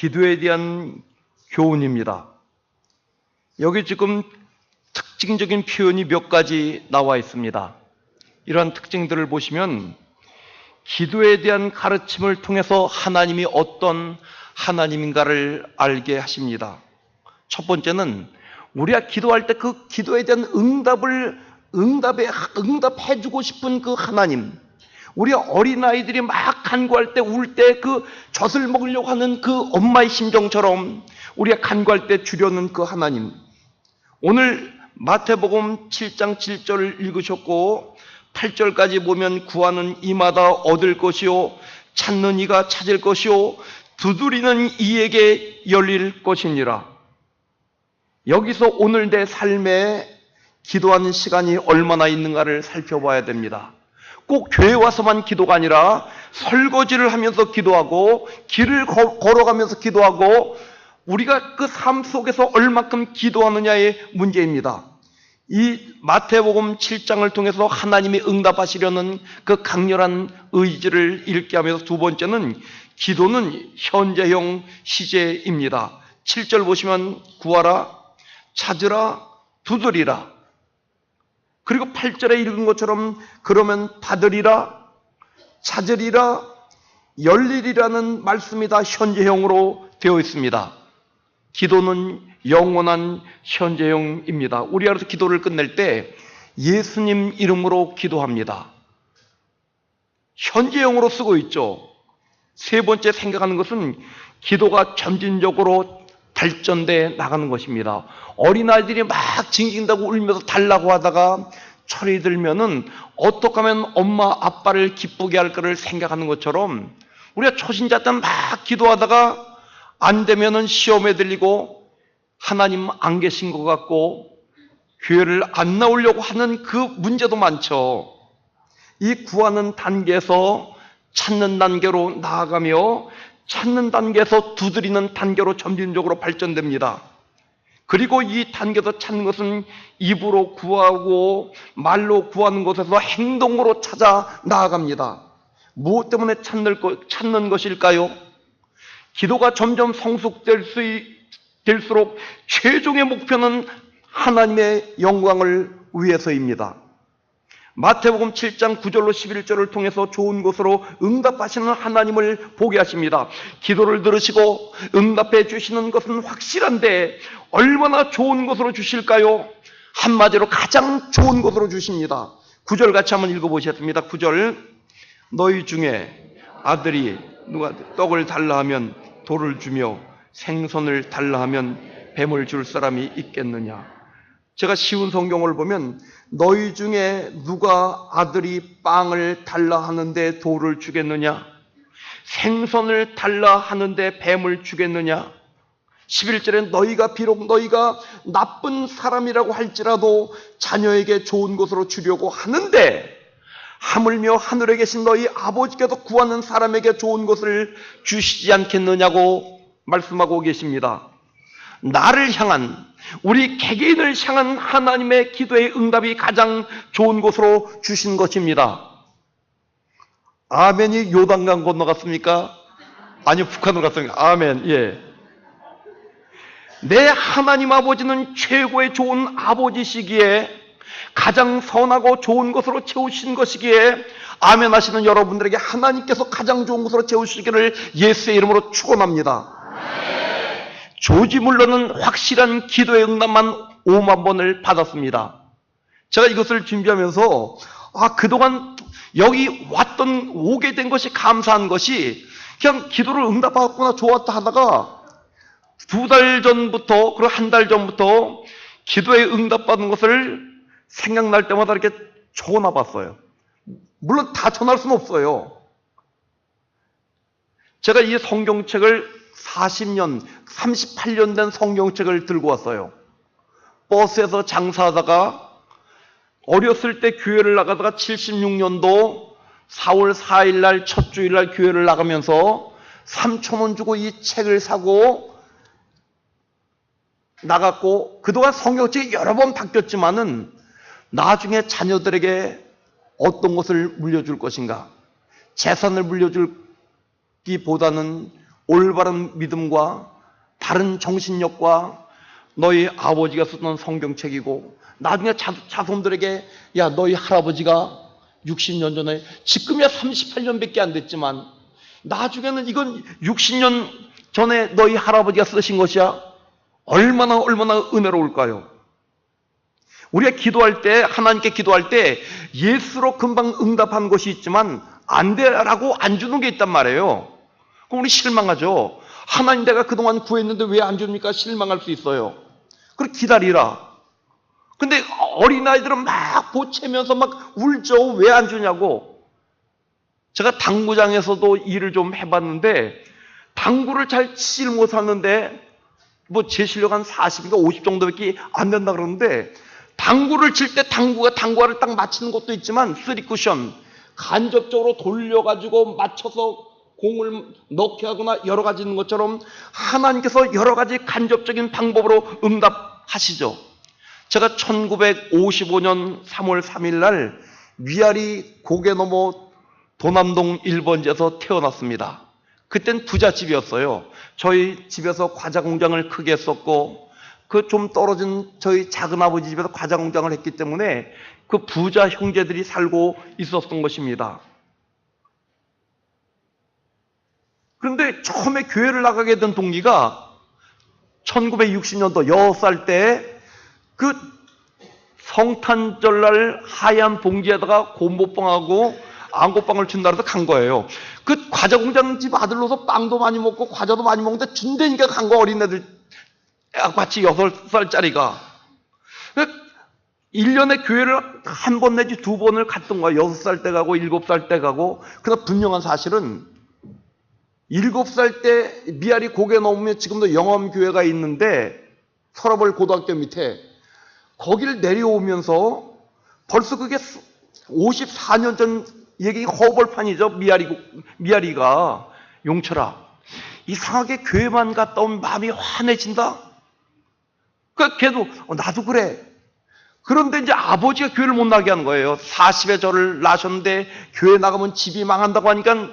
기도에 대한 교훈입니다. 여기 지금 특징적인 표현이 몇 가지 나와 있습니다. 이러한 특징들을 보시면 기도에 대한 가르침을 통해서 하나님이 어떤 하나님인가를 알게 하십니다. 첫 번째는 우리가 기도할 때 그 기도에 대한 응답해주고 싶은 그 하나님, 우리가 어린아이들이 막 간구할 때 울 때 그 젖을 먹으려고 하는 그 엄마의 심정처럼 우리가 간구할 때 주려는 그 하나님. 오늘 마태복음 7장 7절을 읽으셨고 8절까지 보면 구하는 이마다 얻을 것이요 찾는 이가 찾을 것이요 두드리는 이에게 열릴 것이니라. 여기서 오늘 내 삶에 기도하는 시간이 얼마나 있는가를 살펴봐야 됩니다. 꼭 교회 와서만 기도가 아니라 설거지를 하면서 기도하고 길을 걸어가면서 기도하고 우리가 그 삶 속에서 얼마큼 기도하느냐의 문제입니다. 이 마태복음 7장을 통해서 하나님이 응답하시려는 그 강렬한 의지를 읽게 하면서 두 번째는 기도는 현재형 시제입니다. 7절 보시면 구하라, 찾으라, 두드리라. 그리고 8절에 읽은 것처럼 그러면 받으리라, 찾으리라, 열리리라는 말씀이 다 현재형으로 되어 있습니다. 기도는 영원한 현재형입니다. 우리가 그래서 기도를 끝낼 때 예수님 이름으로 기도합니다. 현재형으로 쓰고 있죠. 세 번째 생각하는 것은 기도가 점진적으로 발전돼 나가는 것입니다. 어린아이들이 막 징징다고 울면서 달라고 하다가 철이 들면은 어떻게 하면 엄마 아빠를 기쁘게 할까를 생각하는 것처럼 우리가 초신자 때 막 기도하다가 안 되면은 시험에 들리고 하나님 안 계신 것 같고 교회를 안 나오려고 하는 그 문제도 많죠. 이 구하는 단계에서 찾는 단계로 나아가며 찾는 단계에서 두드리는 단계로 점진적으로 발전됩니다. 그리고 이 단계에서 찾는 것은 입으로 구하고 말로 구하는 곳에서 행동으로 찾아 나아갑니다. 무엇 때문에 찾는 것일까요? 기도가 점점 성숙될수록 최종의 목표는 하나님의 영광을 위해서입니다. 마태복음 7장 9절로 11절을 통해서 좋은 것으로 응답하시는 하나님을 보게 하십니다. 기도를 들으시고 응답해 주시는 것은 확실한데 얼마나 좋은 것으로 주실까요? 한마디로 가장 좋은 것으로 주십니다. 9절 같이 한번 읽어보셨습니다. 9절 너희 중에 아들이 누가 떡을 달라 하면 돌을 주며 생선을 달라 하면 뱀을 줄 사람이 있겠느냐. 제가 쉬운 성경을 보면 너희 중에 누가 아들이 빵을 달라 하는데 돌을 주겠느냐, 생선을 달라 하는데 뱀을 주겠느냐. 11절에 비록 너희가 나쁜 사람이라고 할지라도 자녀에게 좋은 것으로 주려고 하는데 하물며 하늘에 계신 너희 아버지께서 구하는 사람에게 좋은 것을 주시지 않겠느냐고 말씀하고 계십니다. 나를 향한, 우리 개개인을 향한 하나님의 기도의 응답이 가장 좋은 것으로 주신 것입니다. 아멘이 요단강 건너갔습니까? 아니요, 북한으로 갔습니까? 아멘. 예. 내 하나님 아버지는 최고의 좋은 아버지시기에 가장 선하고 좋은 것으로 채우신 것이기에 아멘 하시는 여러분들에게 하나님께서 가장 좋은 것으로 채우시기를 예수의 이름으로 축원합니다. 조지 물러는 확실한 기도의 응답만 5만 번을 받았습니다. 제가 이것을 준비하면서 그동안 여기 오게 된 것이 감사한 것이 그냥 기도를 응답받았구나 좋았다 하다가 2달 전부터 그리고 1달 전부터 기도에 응답받은 것을 생각날 때마다 이렇게 전화 봤어요. 물론 다 전할 수는 없어요. 제가 이 성경책을 40년, 38년 된 성경책을 들고 왔어요. 버스에서 장사하다가 어렸을 때 교회를 나가다가 76년도 4월 4일 날 첫 주일 날 교회를 나가면서 3,000원 주고 이 책을 사고 나갔고 그동안 성경책이 여러 번 바뀌었지만은 나중에 자녀들에게 어떤 것을 물려줄 것인가, 재산을 물려줄기보다는 올바른 믿음과 바른 정신력과 너희 아버지가 쓰던 성경책이고, 나중에 자손들에게 야, 너희 할아버지가 60년 전에, 지금이야 38년밖에 안 됐지만 나중에는 이건 60년 전에 너희 할아버지가 쓰신 것이야. 얼마나 은혜로울까요? 우리가 기도할 때, 하나님께 기도할 때 예수로 금방 응답한 것이 있지만 안 되라고 안 주는 게 있단 말이에요. 그럼 우리 실망하죠. 하나님, 내가 그동안 구했는데 왜 안 줍니까? 실망할 수 있어요. 그럼 기다리라. 근데 어린아이들은 막 보채면서 막 울죠. 왜 안 주냐고. 제가 당구장에서도 일을 좀 해봤는데, 당구를 잘 치질 못하는데, 뭐 제 실력 한 40인가 50 정도밖에 안 된다 그러는데, 당구를 칠 때 당구알을 딱 맞히는 것도 있지만, 3쿠션 간접적으로 돌려가지고 맞춰서 공을 넣게 하거나 여러 가지 있는 것처럼 하나님께서 여러 가지 간접적인 방법으로 응답하시죠. 제가 1955년 3월 3일 날 위아리 고개 넘어 도남동 1번지에서 태어났습니다. 그땐 부잣집이었어요. 저희 집에서 과자 공장을 크게 했었고, 그 좀 떨어진 저희 작은아버지 집에서 과자 공장을 했기 때문에 그 부자 형제들이 살고 있었던 것입니다. 그런데 처음에 교회를 나가게 된 동기가 1960년도 6살 때 그 성탄절날 하얀 봉지에다가 곰보빵하고 안고빵을 준다 해서 간 거예요. 그 과자 공장 집 아들로서 빵도 많이 먹고 과자도 많이 먹는데 준다니까 간 거, 어린애들 같이 6살짜리가. 1년에 교회를 한 번 내지 2번을 갔던 거야. 6살 때 가고 7살 때 가고. 그러나 분명한 사실은 7살 때 미아리 고개 넘으면 지금도 영암교회가 있는데, 서러벌 고등학교 밑에 거기를 내려오면서 벌써 그게 54년 전 얘기, 허벌판이죠. 미아리가. 용철아, 이상하게 교회만 갔다 오면 마음이 환해진다. 그러니까 걔도 나도 그래. 그런데 이제 아버지가 교회를 못 나게 하는 거예요. 40에 저를 낳으셨는데 교회 나가면 집이 망한다고 하니까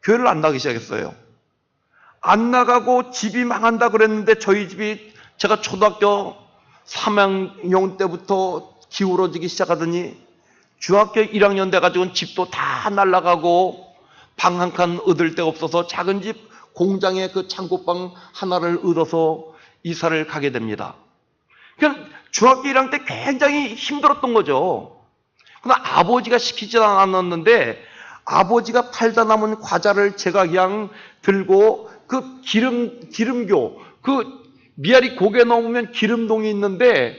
교회를 안 나가기 시작했어요. 안 나가고 집이 망한다 그랬는데, 저희 집이 제가 초등학교 3학년 때부터 기울어지기 시작하더니 중학교 1학년 돼가지고는 집도 다 날아가고 방 한 칸 얻을 데가 없어서 작은 집 공장에 그 창고방 하나를 얻어서 이사를 가게 됩니다. 그러니까 중학교 1학년 때 굉장히 힘들었던 거죠. 그러나 아버지가 시키지 않았는데, 아버지가 팔다 남은 과자를 제가 그냥 들고 그 기름교, 그 미아리 고개 넘으면 기름동이 있는데,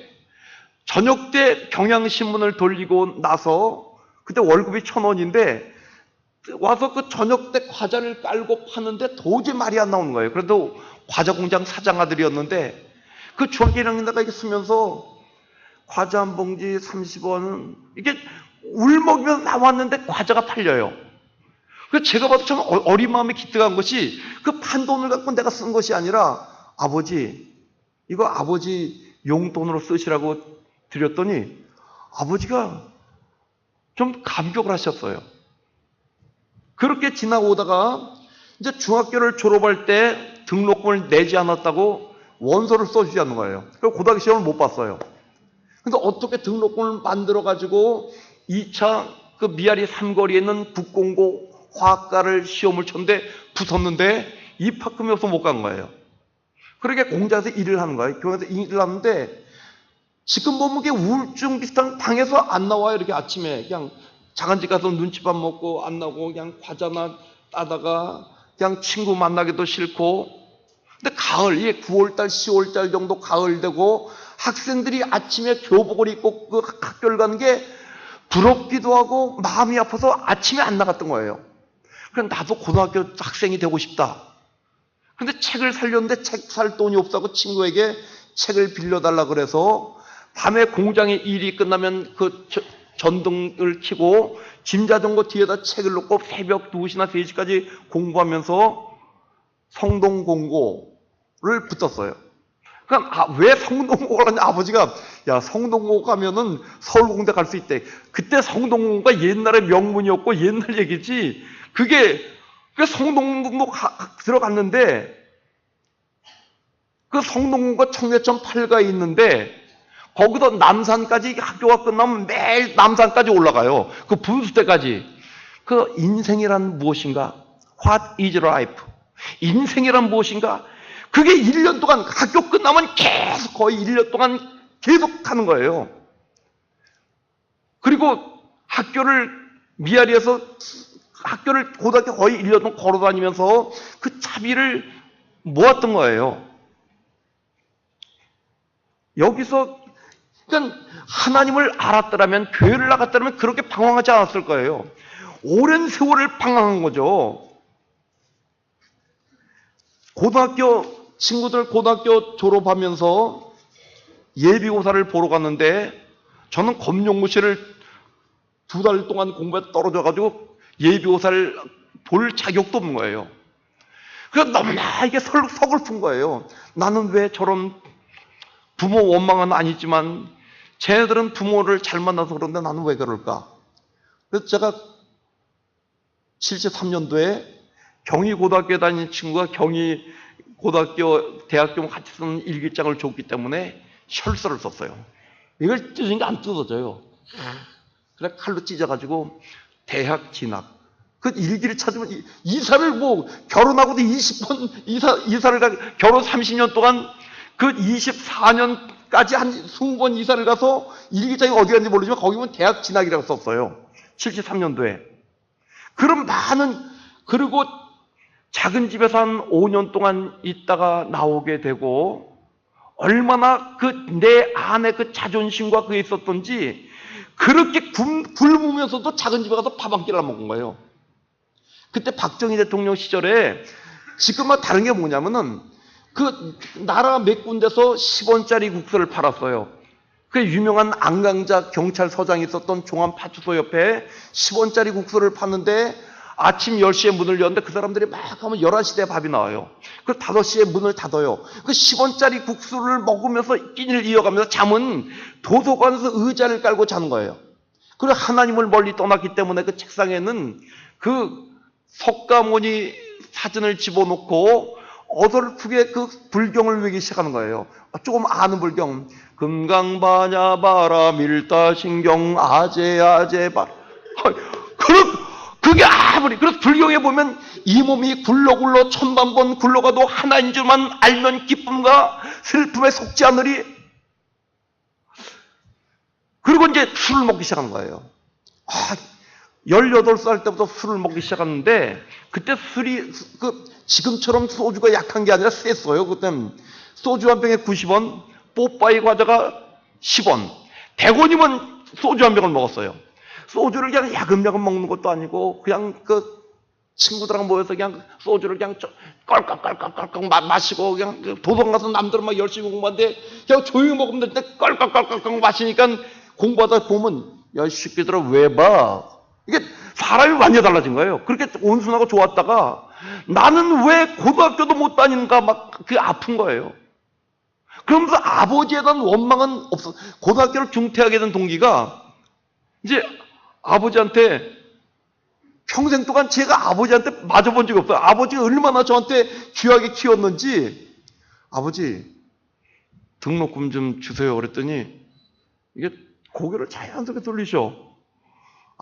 저녁 때 경향신문을 돌리고 나서, 그때 월급이 1,000원인데 와서 그 저녁 때 과자를 깔고 파는데 도저히 말이 안 나오는 거예요. 그래도 과자 공장 사장 아들이었는데, 그 중학교 1학년에다가 이렇게 쓰면서 과자 한 봉지 30원, 이게 울먹이면서 나왔는데 과자가 팔려요. 그래서 제가 봐도 참 어린 마음에 기특한 것이, 그 판돈을 갖고 내가 쓴 것이 아니라, 아버지, 이거 아버지 용돈으로 쓰시라고 드렸더니 아버지가 좀 감격을 하셨어요. 그렇게 지나오다가 이제 중학교를 졸업할 때 등록금을 내지 않았다고 원서를 써주지 않는 거예요. 그래서 고등학교 시험을 못 봤어요. 근데 어떻게 등록금을 만들어가지고 2차 그 미아리 삼거리에 있는 국공고 화학과를 시험을 쳤는데 붙었는데 입학금이 없어서 못 간 거예요. 그렇게 공장에서 일을 하는 거예요. 교회에서 일을 하는데, 지금 보면 이게 우울증 비슷한, 방에서 안 나와요. 이렇게 아침에 그냥 자간집 가서 눈칫밥 먹고 안 나오고 그냥 과자나 따다가 그냥 친구 만나기도 싫고. 근데 가을, 이게 9월달 10월달 정도 가을 되고 학생들이 아침에 교복을 입고 그 학교를 가는 게 부럽기도 하고 마음이 아파서 아침에 안 나갔던 거예요. 그럼 나도 고등학교 학생이 되고 싶다. 근데 책을 살렸는데 책 살 돈이 없다고 친구에게 책을 빌려달라 그래서 밤에 공장에 일이 끝나면 그 전등을 켜고 짐자전거 뒤에다 책을 놓고 새벽 2시나 3시까지 공부하면서 성동공고를 붙었어요. 그럼 왜 성동공고를 하냐? 아버지가 야, 성동공고 가면은 서울공대 갈 수 있대. 그때 성동공고가 옛날에 명문이었고 옛날 얘기지, 그게 그 성동궁도 들어갔는데 그 성동궁과 청계천 8가에 있는데 거기서 남산까지 학교가 끝나면 매일 남산까지 올라가요. 그 분수대까지. 그 인생이란 무엇인가? What is life? 인생이란 무엇인가? 그게 1년 동안 학교 끝나면 계속 거의 1년 동안 계속 하는 거예요. 그리고 학교를 미아리에서 학교를 고등학교 거의 1년 동안 걸어 다니면서 그 차비를 모았던 거예요. 여기서 그러니까 하나님을 알았더라면 교회를 나갔더라면 그렇게 방황하지 않았을 거예요. 오랜 세월을 방황한 거죠. 친구들 고등학교 졸업하면서 예비고사를 보러 갔는데 저는 검정고시를 2달 동안 공부에 떨어져가지고 예비고사를 볼 자격도 없는 거예요. 그래서 너무나 이게 서글픈 거예요. 나는 왜 저런 부모 원망은 아니지만 쟤네들은 부모를 잘 만나서 그런데 나는 왜 그럴까? 그래서 제가 73년도에 경희고등학교에 다니는 친구가 경희고등학교 대학교 같이 쓰는 일기장을 줬기 때문에 혈서를 썼어요. 이걸 찢으니까 안 뜯어져요. 그래 칼로 찢어가지고 대학 진학. 그 일기를 찾으면 이사를 결혼하고도 20번 이사를 결혼 30년 동안 그 24년까지 한 20번 이사를 가서 일기장이 어디 갔는지 모르지만 거기 보면 대학 진학이라고 썼어요. 73년도에. 그럼 그리고 작은 집에서 한 5년 동안 있다가 나오게 되고 얼마나 내 안에 그 자존심과 그게 있었던지 그렇게 굶으면서도 작은 집에 가서 밥 한 끼를 먹은 거예요. 그때 박정희 대통령 시절에 지금과 다른 게 뭐냐면은 그 나라 몇 군데서 10원짜리 국수를 팔았어요. 그 유명한 안강자 경찰서장이 있었던 종암파출소 옆에 10원짜리 국수를 팠는데 아침 10시에 문을 열었는데 그 사람들이 막 하면 11시에 밥이 나와요. 그 5시에 문을 닫아요. 그 10원짜리 국수를 먹으면서 끼니를 이어가면서 잠은 도서관에서 의자를 깔고 자는 거예요. 그리고 하나님을 멀리 떠났기 때문에 그 책상에는 그 석가모니 사진을 집어넣고 어설프게 그 불경을 외기 시작하는 거예요. 조금 아는 불경. 금강바냐바라 밀다신경 아제아제바. 그게 아무리 그래서 불경에 보면 이 몸이 굴러굴러 천만번 굴러가도 하나인 줄만 알면 기쁨과 슬픔에 속지 않으리. 그리고 이제 술을 먹기 시작하는 거예요. 18살 때부터 술을 먹기 시작하는데 그때 술이 지금처럼 소주가 약한 게 아니라 셌어요. 그때는 소주 한 병에 90원, 뽀빠이 과자가 10원, 100원이면 소주 한 병을 먹었어요. 소주를 그냥 야금야금 먹는 것도 아니고 그냥 친구들하고 모여서 그냥 소주를 그냥 껄껄껄껄껄 마시고 그냥 도서관 가서 남들은 막 열심히 공부하는데 그냥 조용히 먹으면 되는데 껄껄껄껄 마시니까 공부하다 보면 야, 이 새끼들아 왜 봐? 이게 사람이 완전히 달라진 거예요. 그렇게 온순하고 좋았다가 나는 왜 고등학교도 못 다니는가 막 그게 아픈 거예요. 그러면서 아버지에 대한 원망은 없어. 고등학교를 중퇴하게 된 동기가 이제 아버지한테 평생 동안 제가 아버지한테 맞아본 적이 없어요. 아버지가 얼마나 저한테 귀하게 키웠는지 아버지 등록금 좀 주세요 그랬더니 이게 고개를 자연스럽게 돌리셔.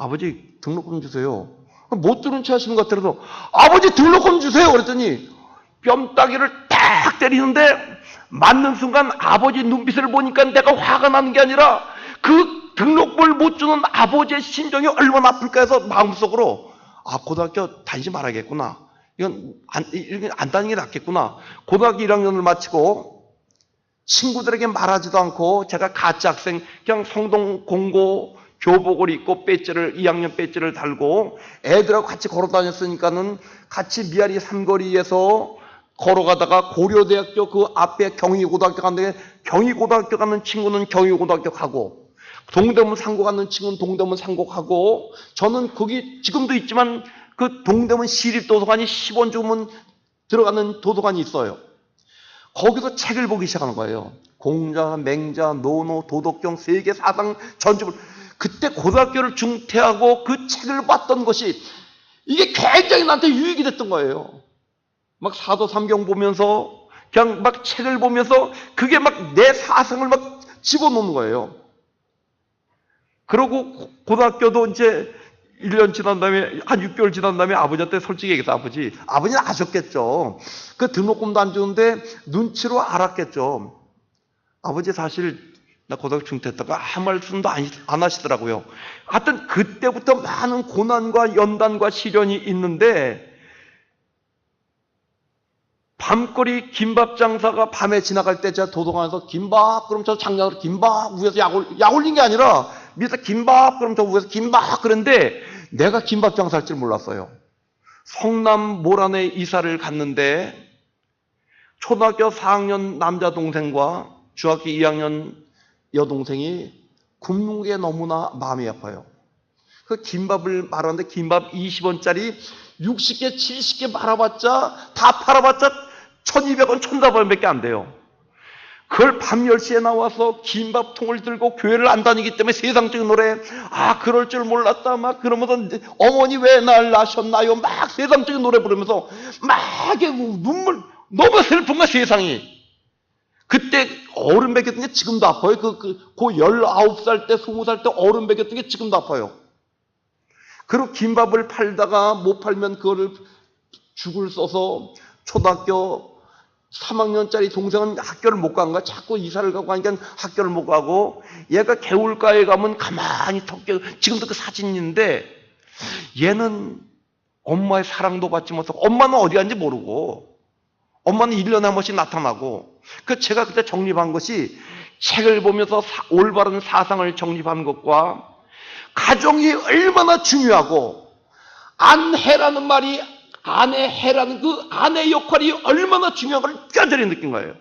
아버지 등록금 주세요. 못 들은 체 하시는 것 같아서 아버지 등록금 주세요 그랬더니 뺨따기를 딱 때리는데 맞는 순간 아버지 눈빛을 보니까 내가 화가 나는 게 아니라 그 등록금을 못 주는 아버지의 심정이 얼마나 아플까 해서 마음속으로 고등학교 다니지 말아야겠구나. 이건 안 다니는 게 낫겠구나. 고등학교 1학년을 마치고 친구들에게 말하지도 않고 제가 가짜 학생 그냥 성동 공고 교복을 입고 2학년 배지를 달고 애들하고 같이 걸어 다녔으니까는 같이 미아리 삼거리에서 걸어가다가 고려대학교 그 앞에 경희고등학교 갔는데 경희고등학교 가는 친구는 경희고등학교 가고 동대문 상고 가는 친구는 동대문 상고 가고 저는 거기 지금도 있지만 그 동대문 시립도서관이 10원 주면 들어가는 도서관이 있어요. 거기서 책을 보기 시작하는 거예요. 공자, 맹자, 노노, 도덕경, 세계, 사상, 전집을 그때 고등학교를 중퇴하고 그 책을 봤던 것이 이게 굉장히 나한테 유익이 됐던 거예요. 막 사도 삼경 보면서 그냥 막 책을 보면서 그게 막 내 사상을 막 집어넣는 거예요. 그러고 고등학교도 이제 1년 지난 다음에 한 6개월 지난 다음에 아버지한테 솔직히 얘기해서 아버지는 아셨겠죠. 그 등록금도 안 주는데 눈치로 알았겠죠. 아버지 사실 나 고등학교 중퇴했다가 아무 말씀도 안 하시더라고요. 하여튼 그때부터 많은 고난과 연단과 시련이 있는데 밤거리 김밥 장사가 밤에 지나갈 때 제가 도서관에서 김밥 그럼 저 장난으로 김밥 위에서 약 올린 게 아니라 밑에서 김밥 그럼 저 위에서 김밥 그런데 내가 김밥 장사할 줄 몰랐어요. 성남 모란에 이사를 갔는데 초등학교 4학년 남자 동생과 중학교 2학년 여동생이 굶는 게 너무나 마음이 아파요. 그 김밥을 말하는데 김밥 20원짜리 60개, 70개 말아봤자 다 팔아봤자 1,200원, 1,400원밖에 안 돼요. 그걸 밤 10시에 나와서 김밥통을 들고 교회를 안 다니기 때문에 세상적인 노래 그럴 줄 몰랐다 막 그러면서 어머니 왜 날 낳으셨나요? 막 세상적인 노래 부르면서 막 눈물 너무 슬픈 거야 세상이. 그때 어른 먹였던 게 지금도 아파요. 그 19살 때 20살 때 어른 먹였던 게 지금도 아파요. 그리고 김밥을 팔다가 못 팔면 그거를 죽을 써서 초등학교 3학년짜리 동생은 학교를 못 간 거야. 자꾸 이사를 가고 하니까 학교를 못 가고 얘가 개울가에 가면 가만히 지금도 그 사진이 있는데 얘는 엄마의 사랑도 받지 못하고 엄마는 어디 갔는지 모르고 엄마는 1년에 한 번씩 나타나고 제가 그때 정립한 것이 책을 보면서 올바른 사상을 정립한 것과 가정이 얼마나 중요하고 안해라는 말이 아내해라는 그 아내 역할이 얼마나 중요한 걸 뼈저리 느낀 거예요.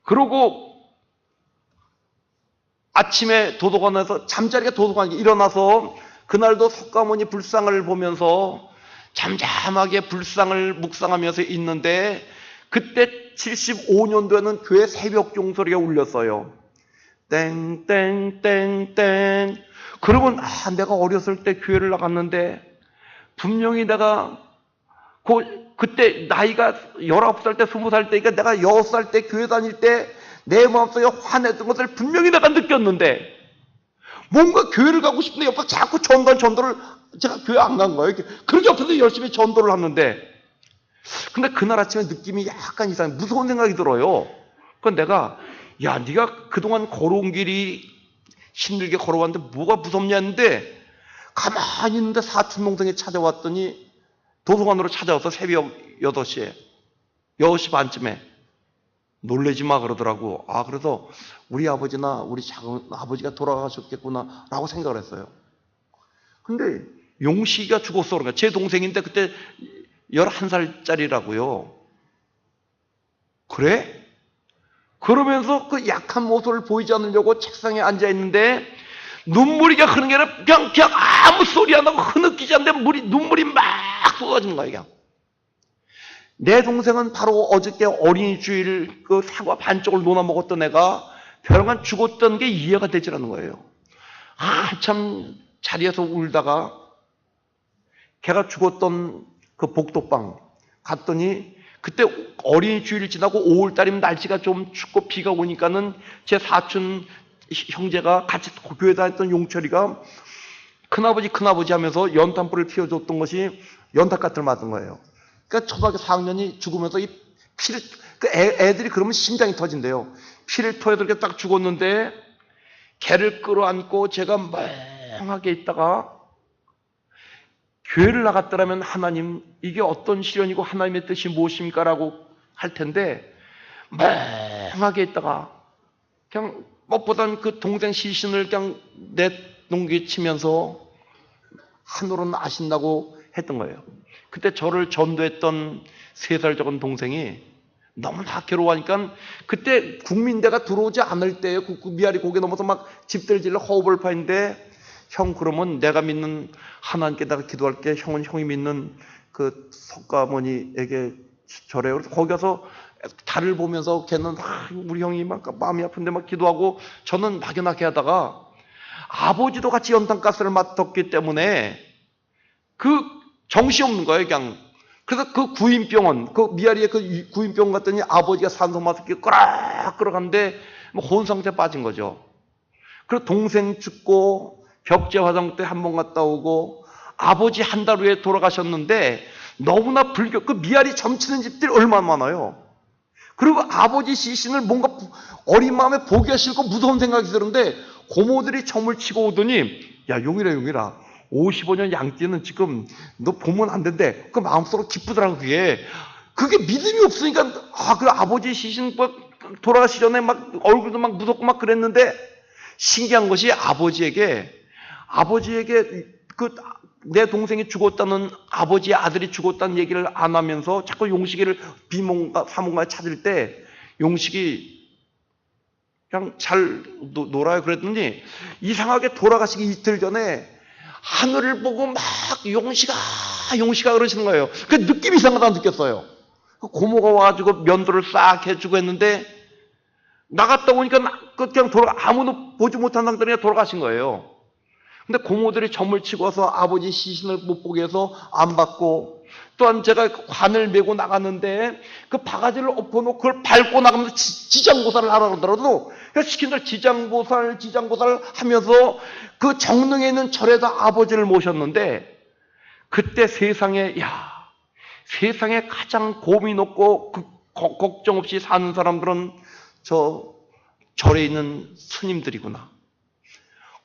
그러고 아침에 도서관에서 잠자리가 도서관에 일어나서 그날도 석가모니 불상을 보면서 잠잠하게 불상을 묵상하면서 있는데 그때 75년도에는 교회 새벽 종소리가 울렸어요. 땡땡땡땡. 그러면 내가 어렸을 때 교회를 나갔는데 분명히 내가 그때 나이가 19살 때 20살 때니까 내가 6살 때 교회 다닐 때 내 마음속에 화냈던 것을 분명히 내가 느꼈는데 뭔가 교회를 가고 싶은데 옆에 자꾸 전도를 제가 교회 안 간 거예요. 그렇게 옆에서 열심히 전도를 하는데 근데 그날 아침에 느낌이 약간 이상해. 무서운 생각이 들어요. 그건 내가 네가 그동안 걸어온 길이 힘들게 걸어왔는데 뭐가 무섭냐 했는데 가만히 있는데 사촌 동생이 찾아왔더니 도서관으로 찾아와서 새벽 8시에 6시 반쯤에 놀래지 마 그러더라고. 그래서 우리 아버지나 우리 작은 아버지가 돌아가셨겠구나 라고 생각을 했어요. 근데 용식이가 죽었어. 그러니까 제 동생인데 그때 11살짜리라고요. 그래? 그러면서 그 약한 모습을 보이지 않으려고 책상에 앉아 있는데 눈물이 흐르는 게 아니라 그냥 아무 소리 안 하고 흐느끼지 않는데 눈물이 막 쏟아지는 거야. 그냥. 내 동생은 바로 어저께 어린이 주일 그 사과 반쪽을 논아 먹었던 애가 벼랑간 죽었던 게 이해가 되질 않는 거예요. 한참 자리에서 울다가 걔가 죽었던 그 복도방 갔더니 그때 어린이 주일 지나고 5월달이면 날씨가 좀 춥고 비가 오니까는 제 사촌 형제가 같이 교회 다녔던 용철이가 큰아버지 하면서 연탄불을 피워줬던 것이 연탄가스를 맞은 거예요. 그러니까 초등학교 4학년이 죽으면서 이 피를 애들이 그러면 심장이 터진대요. 피를 토해서 이렇게 딱 죽었는데 걔를 끌어안고 제가 멍하게 있다가 교회를 나갔더라면 하나님 이게 어떤 시련이고 하나님의 뜻이 무엇입니까? 라고 할 텐데 멍하게 있다가 그냥 무엇보단 그 동생 시신을 그냥 내동기치면서 하늘은 아신다고 했던 거예요. 그때 저를 전도했던 3살 적은 동생이 너무나 괴로워하니까 그때 국민대가 들어오지 않을 때에 미아리 고개 넘어서 막 집들 질러 허업을 파는데 형 그러면 내가 믿는 하나님께다가 기도할게. 형은 형이 믿는 그 석가모니에게 절해요. 그래서 거기 가서 달을 보면서 걔는 우리 형이 막 마음이 아픈데 막 기도하고 저는 막연하게 하다가 아버지도 같이 연탄가스를 맡았기 때문에 그 정신없는 거예요, 그냥. 그래서 그 구인병원, 그 미아리에 그 구인병원 갔더니 아버지가 산소 마스크 끌어가는데 뭐 혼상태에 빠진 거죠. 그리고 동생 죽고 벽제 화장 때 한 번 갔다 오고 아버지 한 달 후에 돌아가셨는데 너무나 그 미아리 점치는 집들이 얼마나 많아요. 그리고 아버지 시신을 뭔가 어린 마음에 보기가 싫고 무서운 생각이 드는데 고모들이 점을 치고 오더니 야, 용이라 55년 양띠는 지금 너 보면 안 된대. 그 마음속으로 기쁘더라고. 그게 믿음이 없으니까 그 아버지 시신 돌아가시 전에 막 얼굴도 막 무섭고 막 그랬는데 신기한 것이 아버지에게 그 내 동생이 죽었다는 아버지의 아들이 죽었다는 얘기를 안 하면서 자꾸 용식이를 비몽가 사몽가 찾을 때 용식이 그냥 잘 놀아요 그랬더니 이상하게 돌아가시기 이틀 전에 하늘을 보고 막 용식아 그러시는 거예요. 그 느낌이 이상하다고 느꼈어요. 고모가 와가지고 면도를 싹 해주고 했는데 나갔다 오니까 그냥 아무도 보지 못한 상태로 그냥 돌아가신 거예요. 근데 고모들이 점을 치고 와서 아버지 시신을 못 보게 해서 안 받고 또한 제가 관을 메고 나갔는데 그 바가지를 엎어놓고 그걸 밟고 나가면서 지장보살을 하라 그러더라도 시킨 대로 지장보살 하면서 그 정릉에 있는 절에다 아버지를 모셨는데 그때 세상에 가장 고민 없고 걱정 없이 사는 사람들은 저 절에 있는 스님들이구나.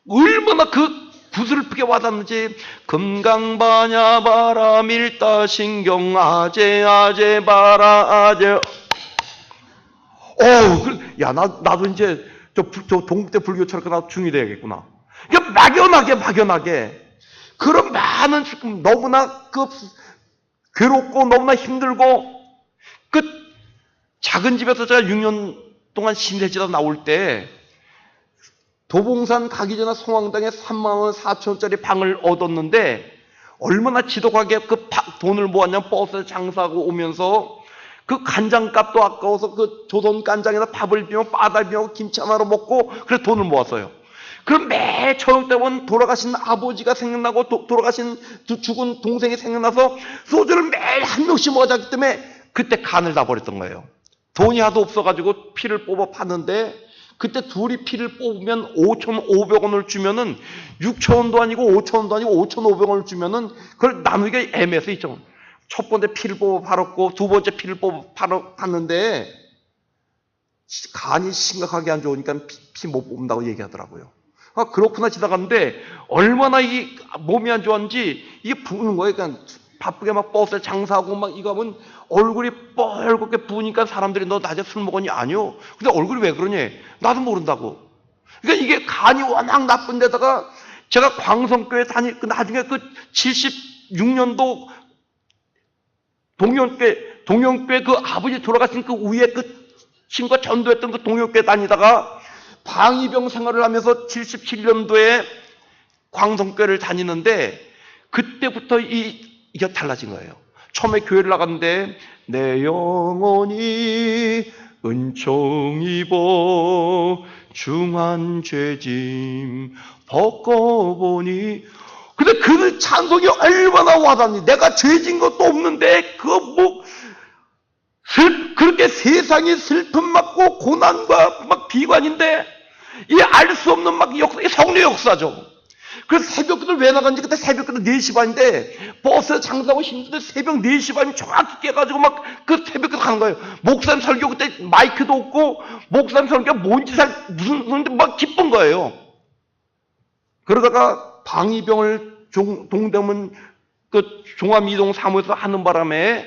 얼마나 그 구슬프게 와닿는지 금강바냐 바라 밀다신경 아제 바라 아제 나도 이제 저 동국대 불교처럼 나도 중이 돼야겠구나. 그러니까 막연하게 그런 많은 너무나 그 괴롭고 너무나 힘들고 그 작은 집에서 제가 6년 동안 신세지다 나올 때 도봉산 가기 전에 성황당에 3만 4천원짜리 방을 얻었는데 얼마나 지독하게 그 돈을 모았냐면 버스에 장사하고 오면서 그 간장값도 아까워서 그 조선 간장에다 밥을 비워 바다 비워 김치 하나로 먹고 그래서 돈을 모았어요. 그럼 매 저녁 때면 돌아가신 아버지가 생각나고 죽은 동생이 생각나서 소주를 매일 한 명씩 먹었기 때문에 그때 간을 다 버렸던 거예요. 돈이 하도 없어가지고 피를 뽑아 팠는데 그때 둘이 피를 뽑으면 5,500원을 주면은 6,000원도 아니고 5,000원도 아니고 5,500원을 주면은 그걸 나누기가 애매해서 있죠. 첫 번째 피를 뽑아 팔았고 두 번째 피를 뽑아 팔았는데 간이 심각하게 안 좋으니까 피 못 뽑는다고 얘기하더라고요. 그렇구나 지나갔는데 얼마나 이 몸이 안 좋았는지 이게 부는 거예요. 그러니까 바쁘게 막 버스에 장사하고 막 이거 하면 얼굴이 뻘겋게 부으니까 사람들이 너 낮에 술 먹었니? 아니요. 근데 얼굴이 왜 그러니? 나도 모른다고. 그러니까 이게 간이 워낙 나쁜 데다가 제가 광성교회 나중에 그 76년도 동영교회 그 아버지 돌아가신 그 위에 그 친구가 전도했던 그 동영교회 다니다가 방위병 생활을 하면서 77년도에 광성교회를 다니는데 그때부터 이게 달라진 거예요. 처음에 교회를 나갔는데 내 영혼이 은총 입어 중한 죄짐 벗고보니 근데 그 찬송이 얼마나 와닿니? 내가 죄진 것도 없는데 그렇게 세상이 슬픔 맞고 고난과 막 비관인데 이 알 수 없는 막 성령 역사죠. 그래서 새벽기도를 왜 나갔는지 그때 새벽기도 4시 반인데 버스에 장사하고 힘든데 새벽 4시 반이 정확히 깨가지고 막 그 새벽기도 가는 거예요. 목사님 설교 그때 마이크도 없고 목사님 설교가 뭔지 무슨 막 기쁜 거예요. 그러다가 방위병을 동대문 그 종암이동 사무에서 하는 바람에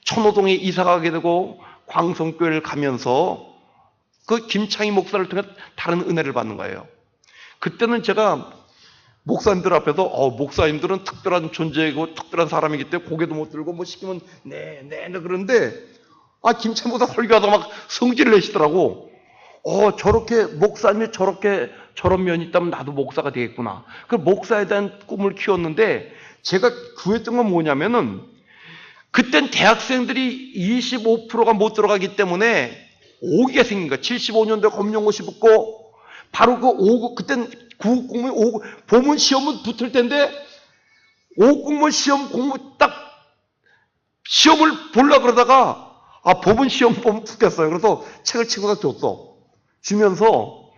천호동에 이사 가게 되고 광성교회를 가면서 그 김창희 목사를 통해 다른 은혜를 받는 거예요. 그때는 제가 목사님들 앞에서 목사님들은 특별한 존재이고 특별한 사람이기 때문에 고개도 못 들고 뭐 시키면 네 그러는데 김창희 목사 설교하다가 막 성질을 내시더라고. 저렇게 목사님이 저런 면이 있다면 나도 목사가 되겠구나. 그 목사에 대한 꿈을 키웠는데 제가 구했던 건 뭐냐면은 그땐 대학생들이 25%가 못 들어가기 때문에 오기가 생긴 거야. 75년도에 검정고시 붙고 바로 그 5급, 그땐 9급 공무원 5급, 보문 시험은 붙을 텐데 5급 공무원 시험 공부 딱 시험을 보려고 그러다가 보문 시험 보면 붙겠어요. 그래서 책을 친구가 줬어. 주면서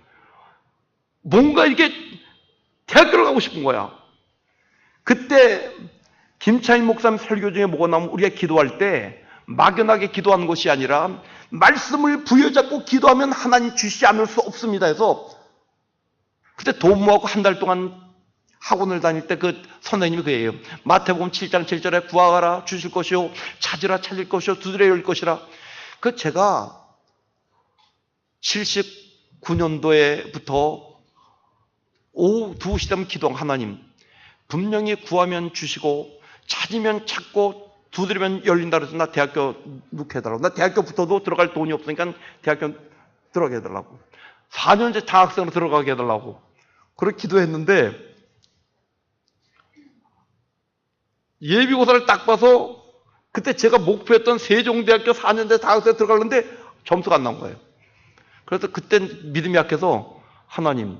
뭔가 이게 대학교를 가고 싶은 거야. 그때 김차인 목사님 설교 중에 뭐가 나오면 우리가 기도할 때 막연하게 기도하는 것이 아니라 말씀을 부여잡고 기도하면 하나님 주시지 않을 수 없습니다 해서 그때 도무하고 한 달 동안 학원을 다닐 때 그 선생님이 그예요. 마태복음 7장 7절에 구하라 주실 것이요 찾으라 찾을 것이요 두드려 열 것이라. 그 제가 79년도에부터 오후 2시 되면 기도한 하나님 분명히 구하면 주시고 찾으면 찾고 두드리면 열린다 그래서 나 대학교 넣게 해달라고. 나 대학교 붙어도 들어갈 돈이 없으니까 대학교 들어가게 해달라고. 4년째 장학생으로 들어가게 해달라고. 그렇게 기도했는데 예비고사를 딱 봐서 그때 제가 목표했던 세종대학교 4년제 장학생에 들어가려는데 점수가 안 나온 거예요. 그래서 그때 믿음이 약해서 하나님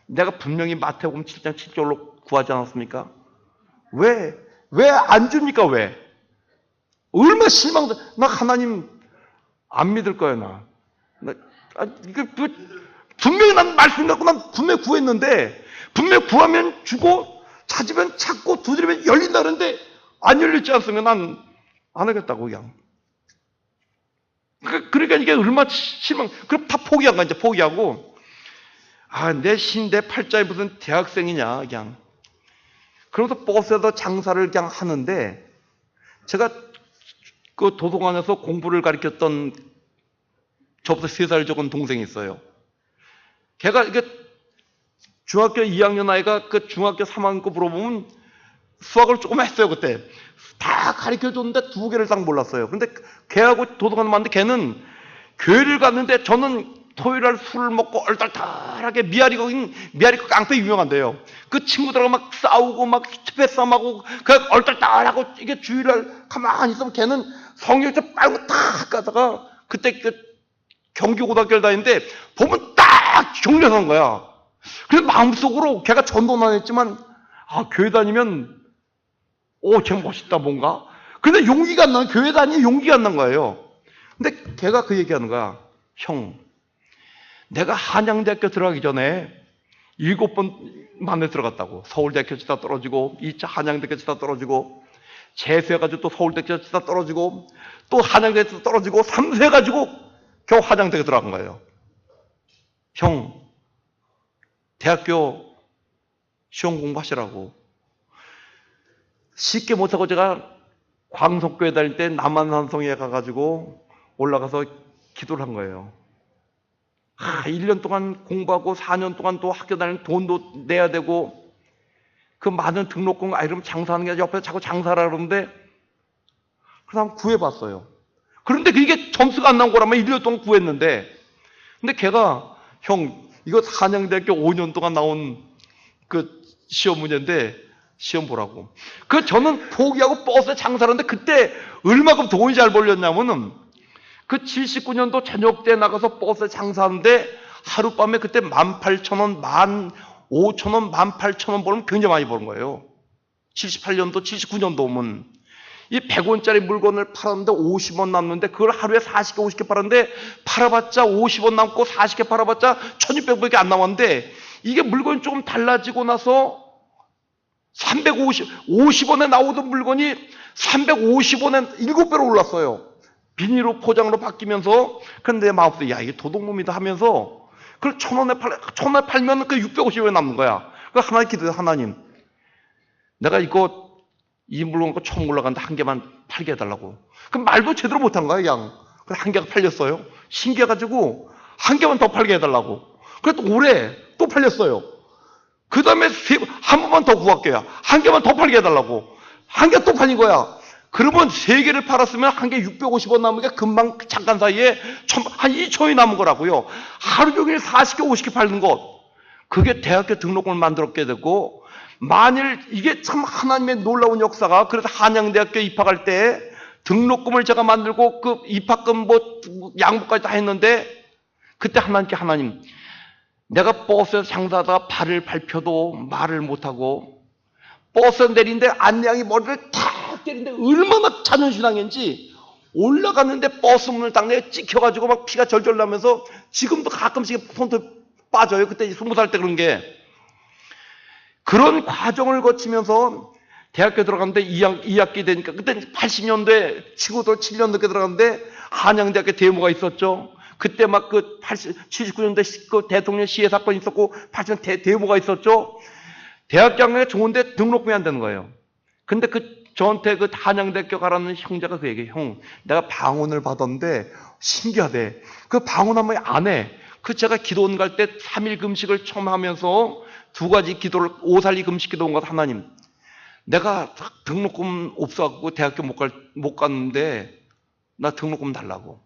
내가 분명히 마태복음 7장 7절로 구하지 않았습니까? 왜 안 줍니까? 왜? 얼마나 실망돼. 나 하나님 안 믿을 거야 이게 분명히 난 말씀 갖고 난 분명히 구했는데 분명히 구하면 주고 찾으면 찾고 두드리면 열린다 그러는데 안 열렸지 않습니까? 난 안 하겠다고 그냥. 그러니까 이게 얼마나 실망. 그럼 다 포기한 거야. 이제 포기하고 내 신대 팔자에 무슨 대학생이냐 그냥. 그러면서 버스에서 장사를 그냥 하는데 제가 그 도서관에서 공부를 가르쳤던 저보다 3살 적은 동생이 있어요. 걔가 이게 중학교 2학년 아이가 그 중학교 3학년 거 물어보면 수학을 조금 했어요. 그때 다 가르쳐줬는데 2개를 딱 몰랐어요. 근데 걔하고 도서관 왔는데 걔는 교회를 갔는데 저는 토요일날 술을 먹고 얼떨떨하게 미아리국 깡패 유명한데요. 그 친구들하고 막 싸우고 막 투패싸움하고 그 얼떨떨하고 이게 주일날 가만히 있으면 걔는 성경책 빨고 탁 가다가 그때 그 경기고등학교를 다니는데 보면 딱 경련한 거야. 그래서 마음속으로 걔가 전도는 안 했지만 교회 다니면 쟤 멋있다 뭔가. 근데 용기가 안 나는 교회 다니면 용기가 안 난 거예요. 근데 걔가 그 얘기하는 거야. 형 내가 한양대학교 들어가기 전에 7번 만에 들어갔다고. 서울대학교 치다 떨어지고 2차 한양대학교 치다 떨어지고 재수해가지고 또 서울대학교 치다 떨어지고 또 한양대학교 떨어지고 3수 해가지고 겨우 한양대학교 들어간 거예요. 형 대학교 시험 공부하시라고. 쉽게 못하고 제가 광석교회 다닐 때 남한산성에 가가지고 올라가서 기도를 한 거예요. 1년 동안 공부하고 4년 동안 또 학교 다니는 돈도 내야 되고 그 많은 등록금 이러면 장사하는 게 옆에서 자꾸 장사하라 그러는데 그래서 한번 구해봤어요. 그런데 그게 점수가 안 나온 거라면 1년 동안 구했는데 근데 걔가 형 이거 한양대학교 5년 동안 나온 그 시험 문제인데 시험 보라고. 저는 포기하고 버스에 장사를 하는데 그때 얼마큼 돈이 잘 벌렸냐면은 그 79년도 저녁 때 나가서 버스에 장사하는데 하룻밤에 그때 18,000원, 15,000원, 18,000원 벌면 굉장히 많이 버는 거예요. 78년도, 79년도 오면. 이 100원짜리 물건을 팔았는데 50원 남는데 그걸 하루에 40개, 50개 팔았는데 팔아봤자 50원 남고 40개 팔아봤자 1,600원밖에 안 남았는데 이게 물건이 조금 달라지고 나서 50원에 나오던 물건이 350원에 7배로 올랐어요. 비닐로 포장으로 바뀌면서. 그런데 내 마음속에 이게 도둑놈이다 하면서 그걸 1,000원에 팔면 그 650원이 남는 거야. 그래서 하나님 기도해. 하나님 내가 이 물건 처음 올라갔는데 한 개만 팔게 해달라고. 그럼 말도 제대로 못한 거야 그냥. 그래서 한 개가 팔렸어요. 신기해가지고 한 개만 더 팔게 해달라고. 그래서 올해 또 팔렸어요. 그 다음에 한 번만 더 구할게요. 한 개만 더 팔게 해달라고. 한 개 또 팔린 거야. 그러면 3개를 팔았으면 한 개 650원 남은 게 금방 잠깐 사이에 한 2천원이 남은 거라고요. 하루 종일 40개 50개 팔는 것. 그게 대학교 등록금을 만들었게 되고 만일 이게 참 하나님의 놀라운 역사가. 그래서 한양대학교 입학할 때 등록금을 제가 만들고 그 입학금 양보까지 다 했는데 그때 하나님 내가 버스에서 장사하다가 발을 밟혀도 말을 못하고 버스에서 내리는데 안내양이 머리를 탁 때리는데 얼마나 자존심 상했는지 올라갔는데 버스 문을 딱 내가 찍혀가지고 막 피가 절절 나면서 지금도 가끔씩 손톱 빠져요. 그때 20살 때 그런 게. 그런 과정을 거치면서 대학교 들어갔는데 2학기 되니까 그때 80년대 치고도 7년 늦게 들어갔는데 한양대학교 데모가 있었죠. 그때 막 그 79년대 그 대통령 시해 사건이 있었고 80년대 데모가 있었죠. 대학교가 좋은데 등록금이 안 되는 거예요. 근데 저한테 그 한양대학교 가라는 형제가 그 얘기해요. 형, 내가 방언을 받았는데 신기하대. 그 방언 한 번에 안 해. 제가 기도원 갈 때 3일 금식을 처음 하면서 두 가지 기도를, 오살리 금식 기도원 가서 하나님, 내가 등록금 없어갖고 대학교 못 갔는데 나 등록금 달라고.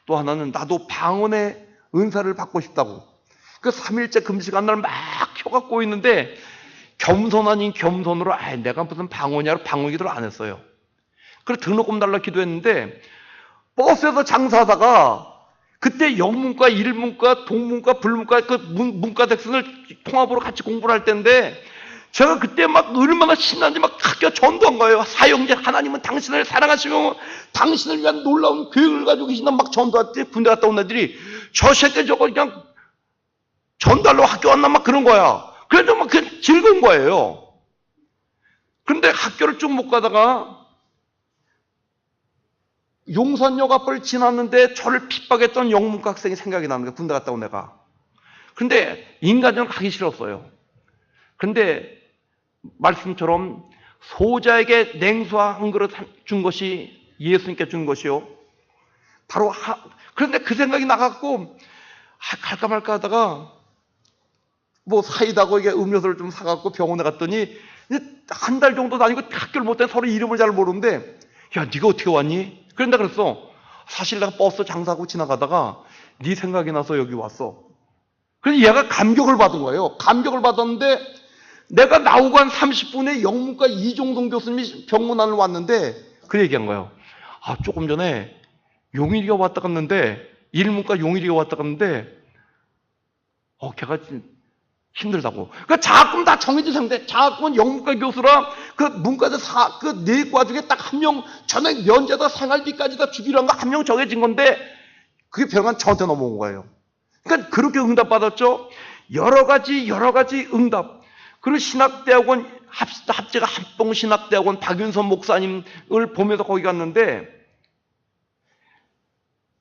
또 하나는 나도 방언의 은사를 받고 싶다고. 그 3일째 금식한 날 막 혀갖고 있는데 겸손 아닌 겸손으로 내가 무슨 방언이야 방언 기도를 안 했어요. 그래서 등록금 달라 기도했는데 버스에서 장사하다가 그때 영문과, 일문과, 동문과, 불문과 그 문과 덱슨을 통합으로 같이 공부를 할 때인데 제가 그때 막 얼마나 신나는지 막 학교 전도한 거예요. 사형제 하나님은 당신을 사랑하시며 당신을 위한 놀라운 계획을 가지고 계신다 막 전도할 때 군대 갔다 온 애들이 저 새끼 저거 그냥 전달로 학교 왔나 막 그런 거야. 그래서 막 즐거운 거예요. 그런데 학교를 쭉 못 가다가 용산역 앞을 지났는데 저를 핍박했던 영문과 학생이 생각이 나는 거예요. 군대 갔다 온 애가. 근데 인간적으로 가기 싫었어요. 근데 말씀처럼 소자에게 냉수와 한 그릇 준 것이 예수님께 준 것이요. 바로 그런데 그 생각이 나갖고 갈까 말까 하다가 뭐 사이다고 이게 음료수를 좀 사갖고 병원에 갔더니 한 달 정도 다니고 학교를 못 다니 서로 이름을 잘 모르는데 야 네가 어떻게 왔니? 그런다 그랬어. 사실 내가 버스 장사하고 지나가다가 네 생각이 나서 여기 왔어. 그래서 얘가 감격을 받은 거예요. 감격을 받았는데 내가 나오고 한 30분에 영문과 이종동 교수님이 병문 안을 왔는데 그 얘기한 거예요. 조금 전에 용일이가 왔다 갔는데 일문과 용일이가 왔다 갔는데 걔가 힘들다고. 그러니까 자학금 다 정해진 상태. 자학금은 영문과 교수라 그 문과대 그 네 과 중에 딱 한 명 전액 면제다 생활비까지 다 주기로 한 거 한 명 정해진 건데 그게 병원 저한테 넘어온 거예요. 그러니까 그렇게 응답받았죠. 여러 가지 응답. 그리고 신학대학원 합제가 합동신학대학원 박윤선 목사님을 보면서 거기 갔는데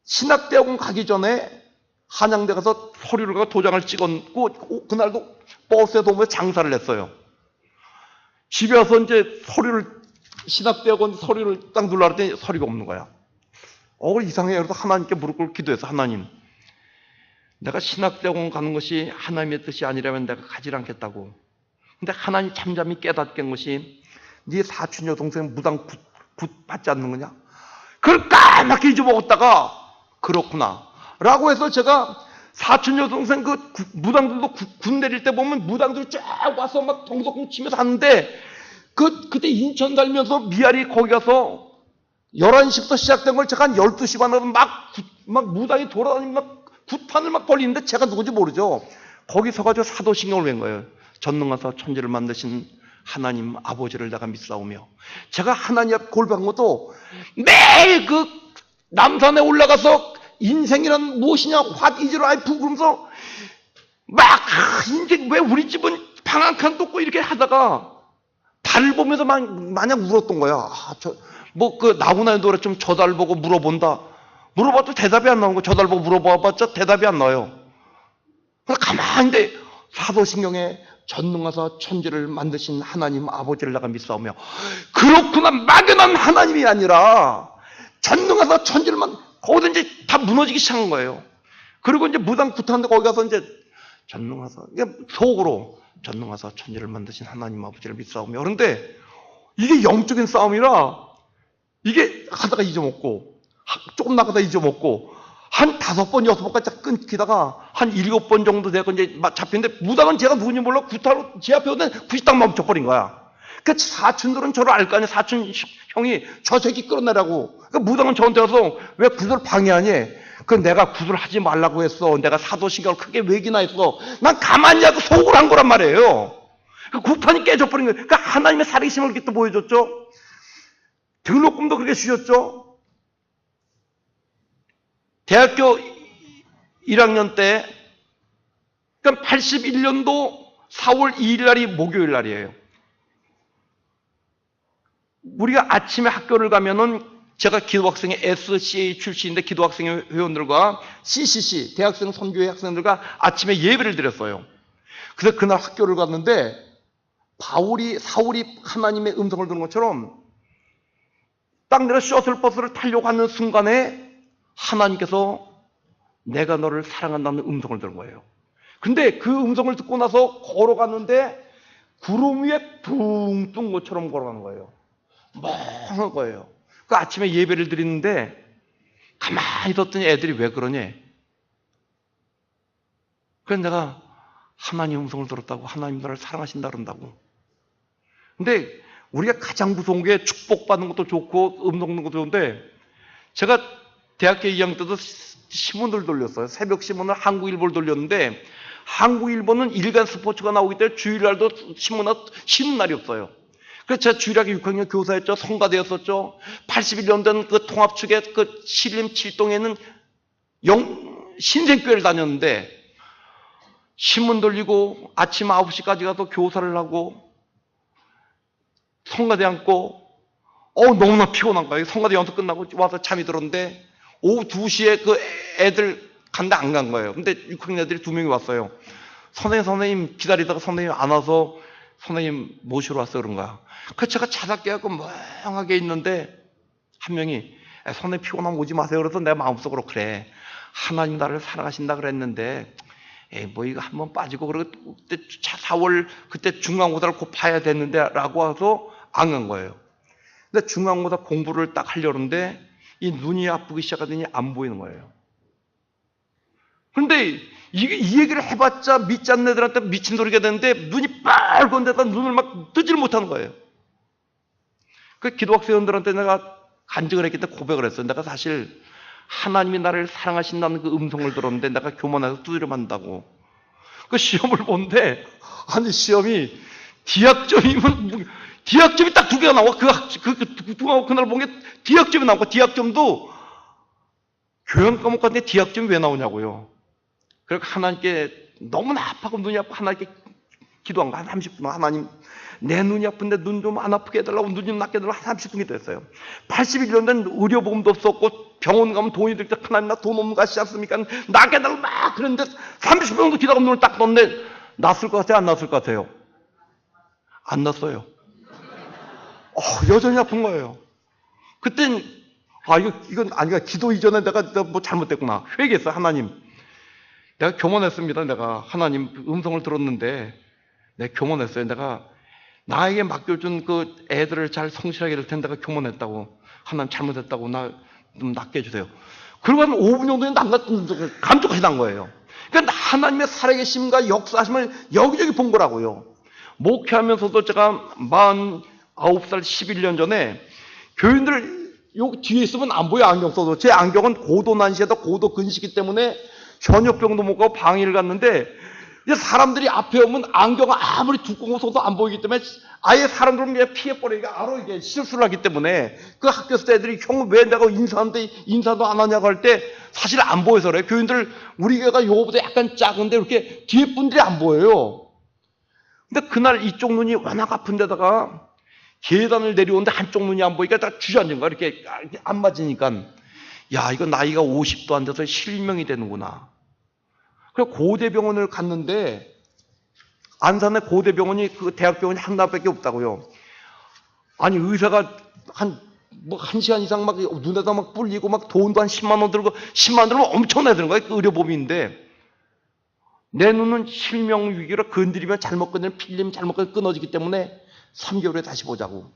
신학대학원 가기 전에 한양대 가서 서류를 가서 도장을 찍었고 그날도 버스에 도면서 장사를 했어요. 집에 와서 이제 신학대학원 서류를 딱 눌러야 했더니 서류가 없는 거야. 이상해. 그래서 하나님께 무릎 꿇고 기도해서 하나님, 내가 신학대학원 가는 것이 하나님의 뜻이 아니라면 내가 가지 않겠다고. 근데 하나님 잠잠히 깨닫게 한 것이 네 사촌 여동생 무당 굿 받지 않는 거냐? 그걸 까맣게 잊어먹었다가 그렇구나 라고 해서 제가 사촌 여동생 무당들도 군 내릴 때 보면 무당들이 쫙 와서 막 동석궁 치면서 하는데 그때 인천 살면서 미아리 거기 가서 11시부터 시작된 걸 제가 한 12시 반에 막 무당이 돌아다니면 막 굿판을 막 벌리는데 제가 누군지 모르죠. 거기 서가지고 사도신경을 낸 거예요. 전능하사 천지를 만드신 하나님 아버지를 내가 믿사오며 제가 하나님 앞 골방한 것도 매일 남산에 올라가서 인생이란 무엇이냐 What is life 그러면서 막 인생 왜 우리 집은 방 한 칸도 없고 이렇게 하다가 달을 보면서 마냥 울었던 거야. 나훈아의 노래 좀 저 달 보고 물어본다. 물어봐도 대답이 안 나오는 거. 저 달 보고 물어봐봤자 대답이 안 나와요. 그래서 가만히 있는데 사도신경에 전능하사 천지를 만드신 하나님 아버지를 내가 믿사오며 그렇구나 막연한 하나님이 아니라 전능하사 천지를 거기서 이제 다 무너지기 시작한 거예요. 그리고 이제 무당 굿하는데 거기 가서 이제 전능하사 속으로 전능하사 천지를 만드신 하나님 아버지를 믿사오며 그런데 이게 영적인 싸움이라 이게 하다가 잊어먹고 조금 나가다 잊어먹고 한 5번, 6번까지 끊기다가 한 7번 정도 되고 이제 잡히는데 무당은 제가 누군지 몰라 구타로 제 앞에 오면 굿이 딱 멈춰버린 거야. 그 사촌들은 저를 알 거 아니야. 사촌 형이 저 새끼 끌어내라고. 그 무당은 저한테 와서 왜 구슬 방해하니? 그 내가 구두를 하지 말라고 했어. 내가 사도신경을 크게 왜기나 했어. 난 가만히 하고 속을 한 거란 말이에요. 그 구판이 깨져버린 거예요. 그러니까 하나님의 살아계심을 이렇게 또 보여줬죠. 등록금도 그렇게 주셨죠. 대학교 1학년 때, 그러니까 81년도 4월 2일 날이 목요일 날이에요. 우리가 아침에 학교를 가면은 제가 기도학생의 SCA 출신인데 기도학생의 회원들과 CCC, 대학생 선교회 학생들과 아침에 예배를 드렸어요. 그래서 그날 학교를 갔는데 사울이 하나님의 음성을 들은 것처럼 딱 내가 셔틀버스를 타려고 하는 순간에 하나님께서 내가 너를 사랑한다는 음성을 들은 거예요. 근데 그 음성을 듣고 나서 걸어갔는데 구름 위에 붕 뜬 것처럼 걸어가는 거예요. 멍한 거예요. 그 아침에 예배를 드리는데 가만히 뒀더니 애들이 왜 그러냐. 그래서 내가 하나님 음성을 들었다고, 하나님 나를 사랑하신다 그런다고. 근데 우리가 가장 무서운 게 축복받는 것도 좋고 음성 듣는 것도 좋은데, 제가 대학교 2학년 때도 신문을 돌렸어요. 새벽 신문을 한국일보를 돌렸는데, 한국일보는 일간 스포츠가 나오기 때문에 주일날도 신문 쉬는 날이 없어요. 그래서 제가 주일학교 6학년 교사였죠. 성가대였었죠. 81년 된 그 통합축의 그 신림 7동에는 신생교회를 다녔는데, 신문 돌리고 아침 9시까지 가서 교사를 하고 성가대 앉고 너무나 피곤한 거예요. 성가대 연습 끝나고 와서 잠이 들었는데 오후 2시에 그 애들 간데 안 간 거예요. 근데 6학년 애들이 2명이 왔어요. 선생님 기다리다가 선생님 안 와서 선생님 모시러 왔어 그런가. 그래서 제가 자다 깨갖고 멍하게 있는데 한 명이 선생님 피곤하면 오지 마세요. 그래서 내가 마음속으로 그래. 하나님 나를 사랑하신다 그랬는데 뭐 이거 한번 빠지고 그러고 그때 4월 그때 중간고사를 곧 봐야 됐는데 라고 해서 안 간 거예요. 근데 중간고사 공부를 딱 하려는데 이 눈이 아프기 시작하더니 안 보이는 거예요. 그런데 이 얘기를 해봤자 믿지 않는 애들한테 미친 소리가 되는데 눈이 빨간 데다 눈을 막 뜨지를 못하는 거예요. 그 기도학생들한테 내가 간증을 했기 때문에 고백을 했어요. 내가 사실 하나님이 나를 사랑하신다는 그 음성을 들었는데 내가 교만해서 두드려 맞는다고. 그 시험을 보는데 아니 시험이 디학점이 딱 2개가 나와. 그날 본 게 디학점이 나오고 디학점도 교양 과목 같은데 디학점이 왜 나오냐고요. 그러니까 하나님께 너무나 아파고 눈이 아파 하나님께 기도한 거 한 30분 하나님 내 눈이 아픈데 눈 좀 안 아프게 해달라고 눈 좀 낫게 해달라고 한 30분이 됐어요. 81년 된 의료보험도 없었고 병원 가면 돈이 들 때 하나님 나 돈 없는 거 아시지 않습니까? 낫게 해달라고 막 그랬는데 30분 정도 기다리고 눈을 딱 떴는데 낫을 것 같아요? 안 낫을 것 같아요? 안 낫어요. 여전히 아픈 거예요. 그땐 이건 아니가 기도 이전에 내가 뭐 잘못됐구나 회개했어요. 하나님 내가 교만했습니다. 내가 하나님 음성을 들었는데 내가 교만했어요. 내가 나에게 맡겨준 그 애들을 잘 성실하게 될 텐데 내가 교만했다고 하나님 잘못했다고 나 좀 낫게 해주세요. 그러고 한 5분 정도에 감쪽같이 난 거예요. 그러니까 하나님의 살아계심과 역사하심을 여기저기 본 거라고요. 목회하면서도 제가 49살 11년 전에 교인들 여기 뒤에 있으면 안 보여 안경 써도 제 안경은 고도난시에다 고도근시기 때문에 저녁병도 못 가고 방위를 갔는데 이제 사람들이 앞에 오면 안경을 아무리 두꺼운 거 써도 안 보이기 때문에 아예 사람들은 피해버리니까 알아 이게 실수를 하기 때문에 그 학교에서 애들이 형 왜 내가 인사하는데 인사도 안 하냐고 할 때 사실 안 보여서 그래. 교인들 우리 교회가 요거보다 약간 작은데 이렇게 뒤에 분들이 안 보여요. 근데 그날 이쪽 눈이 워낙 아픈 데다가 계단을 내려오는데 한쪽 눈이 안 보이니까 다 주저앉은 거야. 이렇게 안 맞으니까 야 이거 나이가 50도 안 돼서 실명이 되는구나. 그래서 고대병원을 갔는데 안산에 고대병원이 그 대학병원이 하나밖에 없다고요. 아니 의사가 한 시간 이상 막 눈에다 막 뿔리고 막 돈도 한 10만 원 들고 10만 원 들면 엄청나게 드는 거예요. 그 의료보험인데 내 눈은 실명 위기로 건드리면 잘못 건드리면 필름 잘못 건드리면 끊어지기 때문에 3개월 후에 다시 보자고.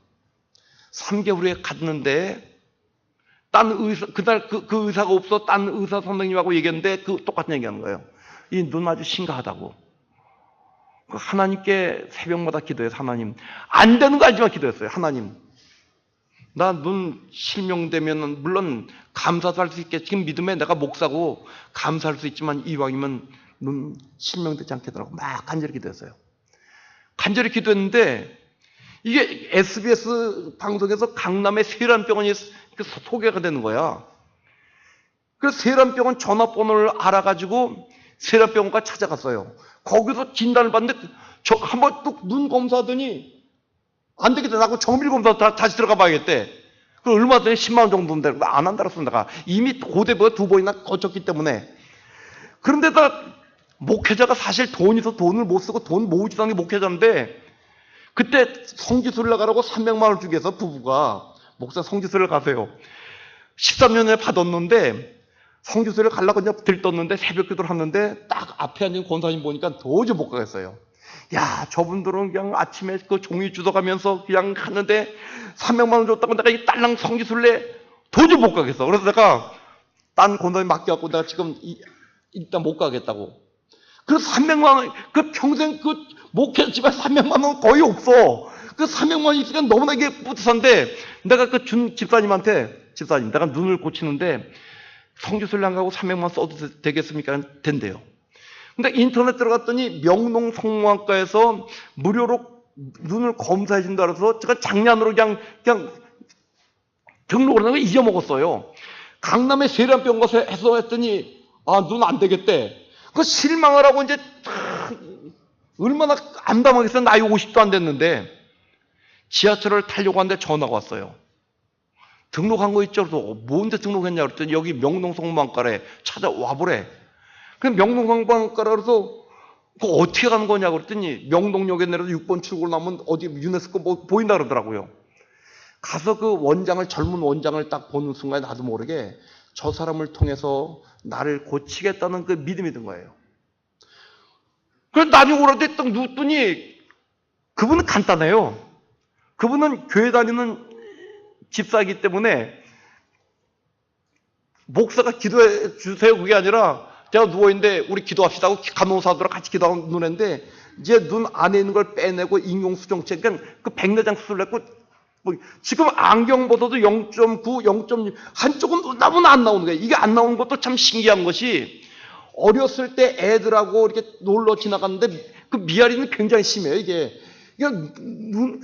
3개월 후에 갔는데 딴 의사 그날 그 의사가 없어 딴 의사 선생님하고 얘기했는데 그 똑같은 얘기하는 거예요. 이 눈 아주 심각하다고. 하나님께 새벽마다 기도해서 하나님 안 되는 거 알지만 기도했어요. 하나님 나 눈 실명되면 물론 감사도 할 수 있겠지. 지금 믿음에 내가 목사고 감사할 수 있지만 이왕이면 눈 실명되지 않겠더라고. 막 간절히 기도했어요. 간절히 기도했는데 이게 SBS 방송에서 강남의 세란병원이 소개가 되는 거야. 그래서 세란병원 전화번호를 알아가지고 세란병원과 찾아갔어요. 거기서 진단을 받는데 저 한번 또 눈 검사하더니 안 되겠다. 나고 정밀 검사 다시 들어가 봐야겠대. 그 얼마 전에 10만 원 정도인데 안 한다고 내가 이미 고대보다 2번이나 거쳤기 때문에. 그런데다 목회자가 사실 돈이 있어 돈을 못 쓰고 돈 모으지도 않는 게 목회자인데 그때 성지순례 가라고 300만 원을 주기 위해서 부부가 목사 성지순례 가세요. 13년에 받았는데 성지순례 가려고 이제 들떴는데 새벽 기도를 하는데 딱 앞에 앉은 권사님 보니까 도저히 못 가겠어요. 야, 저분들은 그냥 아침에 그 종이 주워가면서 그냥 하는데 300만 원 줬다고 내가 이 딸랑 성지순례 도저히 못 가겠어. 그래서 내가 딴 권사님 맡겨갖고 내가 지금 일단 못 가겠다고. 그래서 300만 원, 그 평생 그 목회집에 300만 원 거의 없어. 그 300만 원 있으니까 너무나 이게 뿌듯한데 내가 그 준 집사님한테 집사님 내가 눈을 고치는데 성지순례 안 가고 300만 원 써도 되겠습니까? 된대요. 근데 인터넷 들어갔더니 명동 성모학과에서 무료로 눈을 검사해 준다 그래서 제가 작년으로 그냥 등록을 하고 잊어먹었어요. 강남의 세련병 가서 해서 했더니 아, 눈 안 되겠대. 그 실망을 하고 이제 얼마나 암담하겠어요. 나이 50도 안 됐는데 지하철을 타려고 하는데 전화가 왔어요. 등록한 거 있죠? 그래서 뭔데 등록했냐 그랬더니 여기 명동 성모학과래 찾아와 보래. 그럼 명동 성모학과라 그래서 그거 어떻게 가는 거냐고 그랬더니 명동역에 내려서 6번 출구로 나면 어디 유네스코 뭐 보인다 그러더라고요. 가서 그 원장을 젊은 원장을 딱 보는 순간에 나도 모르게 저 사람을 통해서 나를 고치겠다는 그 믿음이 든 거예요. 그래서 나중에 오라데 딱 눕더니 그분은 간단해요. 그분은 교회 다니는 집사이기 때문에 목사가 기도해 주세요 그게 아니라 제가 누워있는데 우리 기도합시다 하고 간호사들하고 같이 기도하고 눈인데 이제 눈 안에 있는 걸 빼내고 인공수정체 그냥 그 백내장 수술을 했고 뭐 지금 안경 벗어도 0.9, 0.6 한쪽은 너무나 안 나오는 거예요. 이게 안 나오는 것도 참 신기한 것이 어렸을 때 애들하고 이렇게 놀러 지나갔는데 그 미아리는 굉장히 심해요. 이게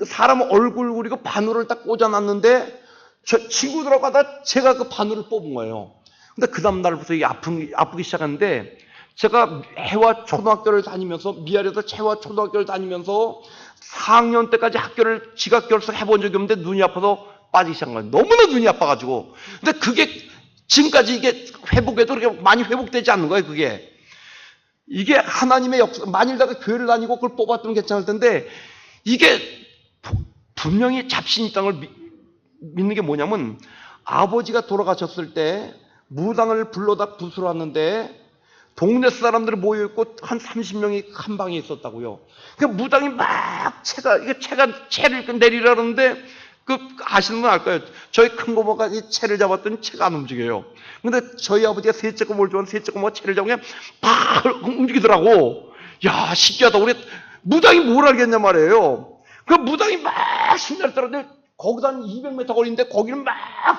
사람 얼굴 그리고 바늘을 딱 꽂아놨는데 저 친구들하고 가다 제가 그 바늘을 뽑은 거예요. 근데 그 다음날부터 이게 아프기 시작하는데 제가 해와 초등학교를 다니면서 미아리에서 해와 초등학교를 다니면서 4학년 때까지 지각결석 해본 적이 없는데 눈이 아파서 빠지기 시작한 거예요. 너무나 눈이 아파가지고. 근데 그게 지금까지 이게 회복해도 그렇게 많이 회복되지 않는 거예요. 그게. 이게 하나님의 역사. 만일 내가 교회를 다니고 그걸 뽑았으면 괜찮을 텐데 이게 분명히 잡신이 있다는 걸 믿는 게 뭐냐면 아버지가 돌아가셨을 때 무당을 불러다 구슬을 하는데 동네 사람들이 모여있고 한 30명이 한 방에 있었다고요. 그 무당이 막 채를 내리라 그러는데 그 아시는 분 알 거예요. 저희 큰 고모가 이 채를 잡았더니 채가 안 움직여요. 근데 저희 아버지가 셋째 고모를 좋아하는 셋째 고모가 채를 잡으면 팍 움직이더라고. 야, 신기하다. 우리 무당이 뭘 알겠냐 말이에요. 그 무당이 막 신나를 떨었는데 거기서 한 200m 거리인데 거기를 막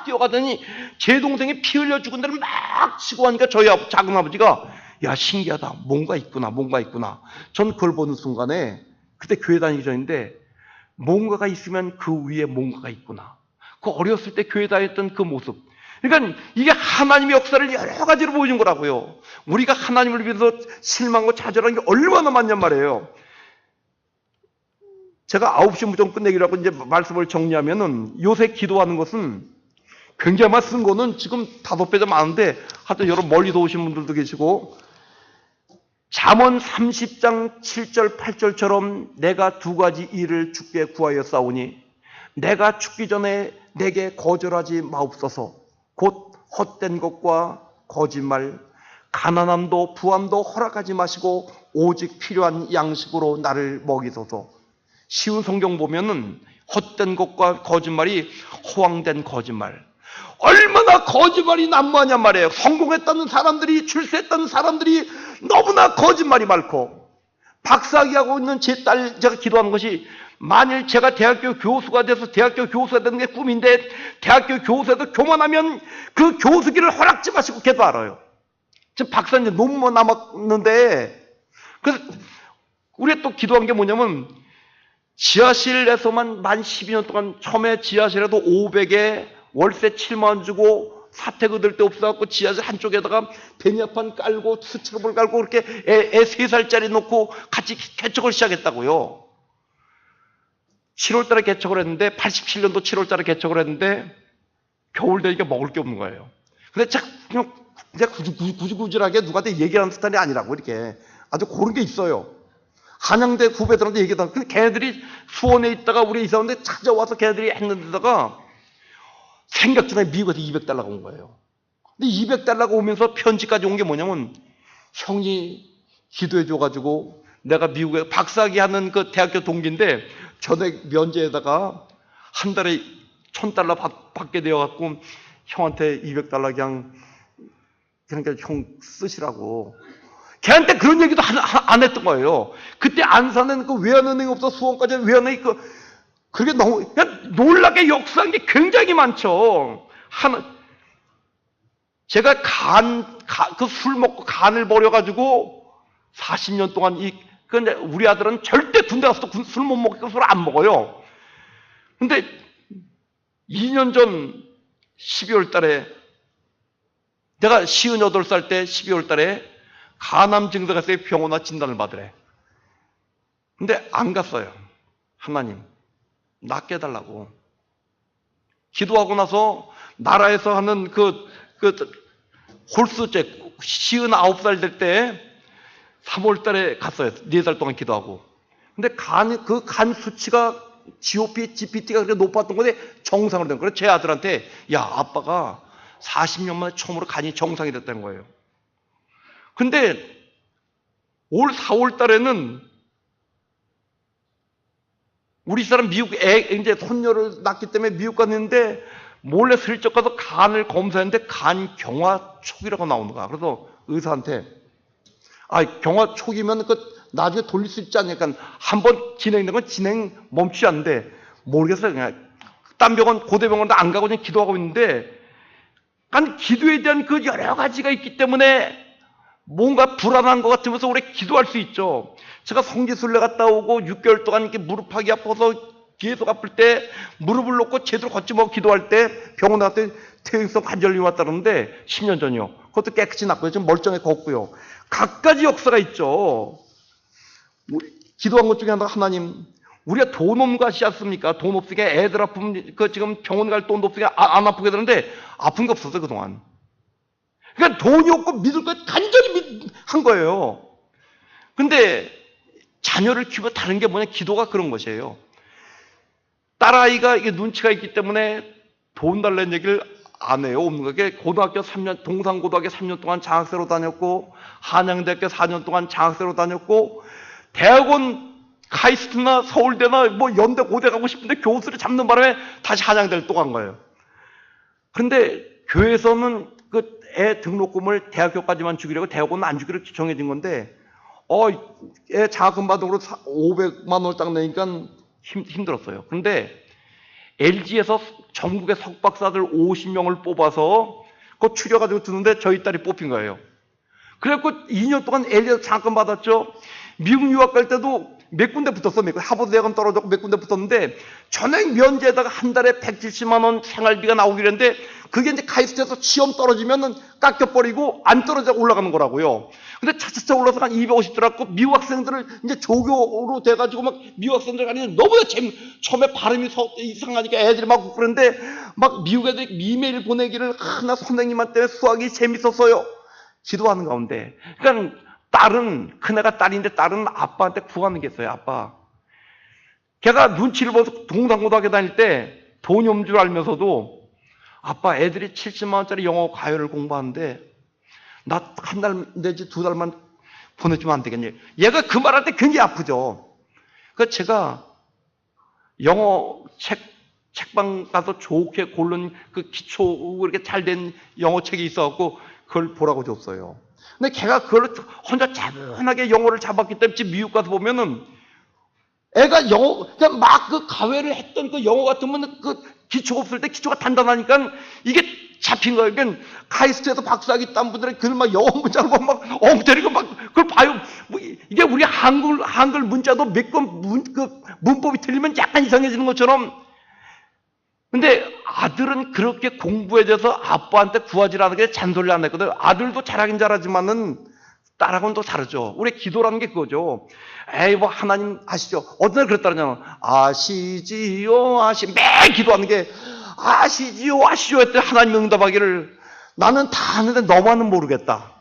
뛰어가더니 제 동생이 피 흘려 죽은 데를 막 치고 하니까 저희 작은 아버지가 야, 신기하다. 뭔가 있구나. 전 그걸 보는 순간에 그때 교회 다니기 전인데 뭔가가 있으면 그 위에 뭔가가 있구나. 그 어렸을 때 교회 다녔던 그 모습. 그러니까 이게 하나님의 역사를 여러 가지로 보여준 거라고요. 우리가 하나님을 위해서 실망하고 좌절한 게 얼마나 많냔 말이에요. 제가 9시 무조건 끝내기라고 이제 말씀을 정리하면은 요새 기도하는 것은 굉장히 많이 쓴 거는 지금 5배 더 많은데 하여튼 여러분 멀리서 오신 분들도 계시고 잠언 30장 7절 8절처럼 내가 2가지 일을 주께 구하여 싸우니 내가 죽기 전에 내게 거절하지 마옵소서. 곧 헛된 것과 거짓말 가난함도 부함도 허락하지 마시고 오직 필요한 양식으로 나를 먹이소서. 쉬운 성경 보면은 헛된 것과 거짓말이 허황된 거짓말. 얼마나 거짓말이 난무하냔 말이에요. 성공했다는 사람들이 출세했다는 사람들이 너무나 거짓말이 많고 박사학위하고 있는 제 딸 제가 기도하는 것이 만일 제가 대학교 교수가 돼서 대학교 교수가 되는 게 꿈인데 대학교 교수에도 교만하면 그 교수기를 허락지 마시고 기도하라요. 지금 박사님 논문 남았는데 그래서 우리가 또 기도한 게 뭐냐면 지하실에서만 만 12년 동안 처음에 지하실에도 500에 월세 7만 원 주고 사택 얻을 데 없어갖고 지하실 한쪽에다가 베니아판 깔고 수첩을 깔고 그렇게 애 3살짜리 놓고 같이 개척을 시작했다고요. 7월 달에 개척을 했는데 87년도 7월 달에 개척을 했는데 겨울 되니까 먹을 게 없는 거예요. 근데 그냥 구질구질하게 누구한테 얘기하는 스타일이 아니라고 이렇게 아주 그런 게 있어요. 한양대 후배들한테 얘기하다. 근데 걔네들이 수원에 있다가 우리 이사 온데 찾아와서 걔네들이 했는데다가 생각 전에 미국에서 200달러가 온 거예요. 근데 200달러가 오면서 편지까지 온 게 뭐냐면 형이 기도해줘가지고 내가 미국에 박사학위 하는 그 대학교 동기인데 전액 면제에다가 한 달에 $1,000 받게 되어갖고 형한테 200달러 그냥 그러니까 형 쓰시라고. 걔한테 그런 얘기도 안 했던 거예요. 그때 안산에는 그 외환은행이 없어 수원까지 외환은행이 그게 너무 그냥 놀랍게 역사한 게 굉장히 많죠. 제가 그 술 먹고 간을 버려가지고 40년 동안 근데 우리 아들은 절대 군대 가서 술 못 먹고 술 안 먹어요. 근데 2년 전 12월 달에 내가 58살 때 12월 달에 간암 증세가 있어요. 병원 와 진단을 받으래. 근데 안 갔어요. 하나님 낫게 해달라고. 기도하고 나서 나라에서 하는 홀수제 59살 될 때 3월 달에 갔어요. 4달 동안 기도하고. 근데 간 수치가 GOP-GPT가 그렇게 높았던 건데 정상으로 된 거예요. 제 아들한테 야 아빠가 40년 만에 처음으로 간이 정상이 됐다는 거예요. 근데 올 4월 달에는 우리 사람 미국 이제 손녀를 낳기 때문에 미국 갔는데 몰래 슬쩍 가서 간을 검사했는데 간 경화 초기라고 나오는 거야. 그래서 의사한테 경화 초기면 나중에 돌릴 수 있지 않으니까 한번 진행된 건 진행 멈추지 않는데 모르겠어요. 그냥 딴 병원 고대병원도 안 가고 그냥 기도하고 있는데 기도에 대한 그 여러 가지가 있기 때문에 뭔가 불안한 것 같으면서 우리 기도할 수 있죠. 제가 성지순례 갔다 오고 6개월 동안 이렇게 무릎하기 아파서 계속 아플 때 무릎을 놓고 제대로 걷지 못하고 기도할 때 병원 나갈 때 퇴행성 관절염이 왔다는데 10년 전이요. 그것도 깨끗이 낫고요. 지금 멀쩡히 걷고요. 각가지 역사가 있죠. 기도한 것 중에 하나님 우리가 돈 없는 거 아시지 않습니까? 돈 없으니까 애들 아프면 지금 병원 갈 돈도 없으니까 안 아프게 되는데 아픈 게 없었어요 그동안. 그러니까 돈이 없고 믿을 거 간절히 한 거예요. 근데 자녀를 키우면 다른 게 뭐냐? 기도가 그런 것이에요. 딸아이가 이게 눈치가 있기 때문에 돈 달라는 얘기를 안 해요. 없는 거게 고등학교 3년, 동산고등학교 3년 동안 장학생으로 다녔고, 한양대학교 4년 동안 장학생으로 다녔고, 대학원 카이스트나 서울대나 연대 고대 가고 싶은데 교수를 잡는 바람에 다시 한양대를 또 간 거예요. 그런데 교회에서는 애 등록금을 대학교까지만 주기로 대학원은 안 주기로 정해진 건데 애 장학금 받으로 500만 원을 딱 내니까 힘들었어요. 그런데 LG에서 전국의 석박사들 50명을 뽑아서 그거 추려가지고 두는데 저희 딸이 뽑힌 거예요. 그래갖고 2년 동안 LG에서 장학금 받았죠. 미국 유학 갈 때도 몇 군데 붙었어. 하버드 대학원 떨어졌고 몇 군데 붙었는데 전액 면제에다가 한 달에 170만 원 생활비가 나오기로 했는데 그게 이제 카이스트에서 시험 떨어지면은 깎여버리고 안 떨어져 올라가는 거라고요. 근데 차차차 올라서 한 250 들어갔고 미국 학생들을 이제 조교로 돼가지고 막 미국 학생들 가니 너무나 처음에 발음이 이상하니까 애들이 막 그러는데 막 미국 애들이 이메일 보내기를 나 선생님한테 수학이 재밌었어요. 기도하는 가운데. 그러니까 큰애가 딸인데 딸은 아빠한테 구하는 게 있어요. 아빠. 걔가 눈치를 보면서 동산고등학교 다닐 때 돈이 없는 줄 알면서도 아빠 애들이 70만 원짜리 영어 과외를 공부하는데 나 한 달 내지 2달만 보내주면 안 되겠니? 얘가 그 말할 때 굉장히 아프죠. 그래서 제가 영어 책방 가서 좋게 고른 그 기초 이렇게 잘 된 영어 책이 있어갖고 그걸 보라고 줬어요. 근데 걔가 그걸 혼자 차분하게 영어를 잡았기 때문에 지금 미국 가서 보면은 애가 영어, 그냥 막 그 가외를 했던 그 영어 같으면 그 기초가 없을 때 기초가 단단하니까 이게 잡힌 거예요. 그러니까 카이스트에서 박사학위 딴 분들은 그걸 막 영어 문자로 막 엉터리고 막 그걸 봐요. 뭐 이게 우리 한글 문자도 몇 번 그 문법이 틀리면 약간 이상해지는 것처럼. 근데 아들은 그렇게 공부에 대해서 아빠한테 구하지 않은 게 잔소리를 안 했거든. 아들도 잘하긴 잘하지만은 딸하고는 또 다르죠. 우리 기도라는 게 그거죠. 에이, 뭐, 하나님 아시죠? 어떤 날 그랬다잖아. 아시지요, 매일 기도하는 게, 아시지요, 했더니 하나님 응답하기를, 나는 다 아는데 너만은 모르겠다.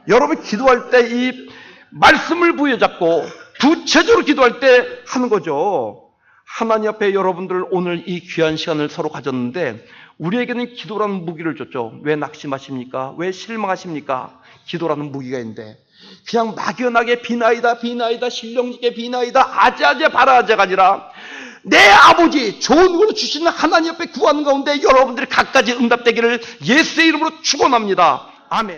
여러분 기도할 때 이 말씀을 부여잡고 구체적으로 기도할 때 하는 거죠. 하나님 앞에 여러분들 오늘 이 귀한 시간을 서로 가졌는데, 우리에게는 기도라는 무기를 줬죠. 왜 낙심하십니까? 왜 실망하십니까? 기도라는 무기가 있는데 그냥 막연하게 비나이다 신령지게 비나이다 아재아재 바라아재가 아니라 내 아버지 좋은 걸로 주시는 하나님 앞에 구하는 가운데 여러분들이 갖가지 응답되기를 예수의 이름으로 축원합니다. 아멘.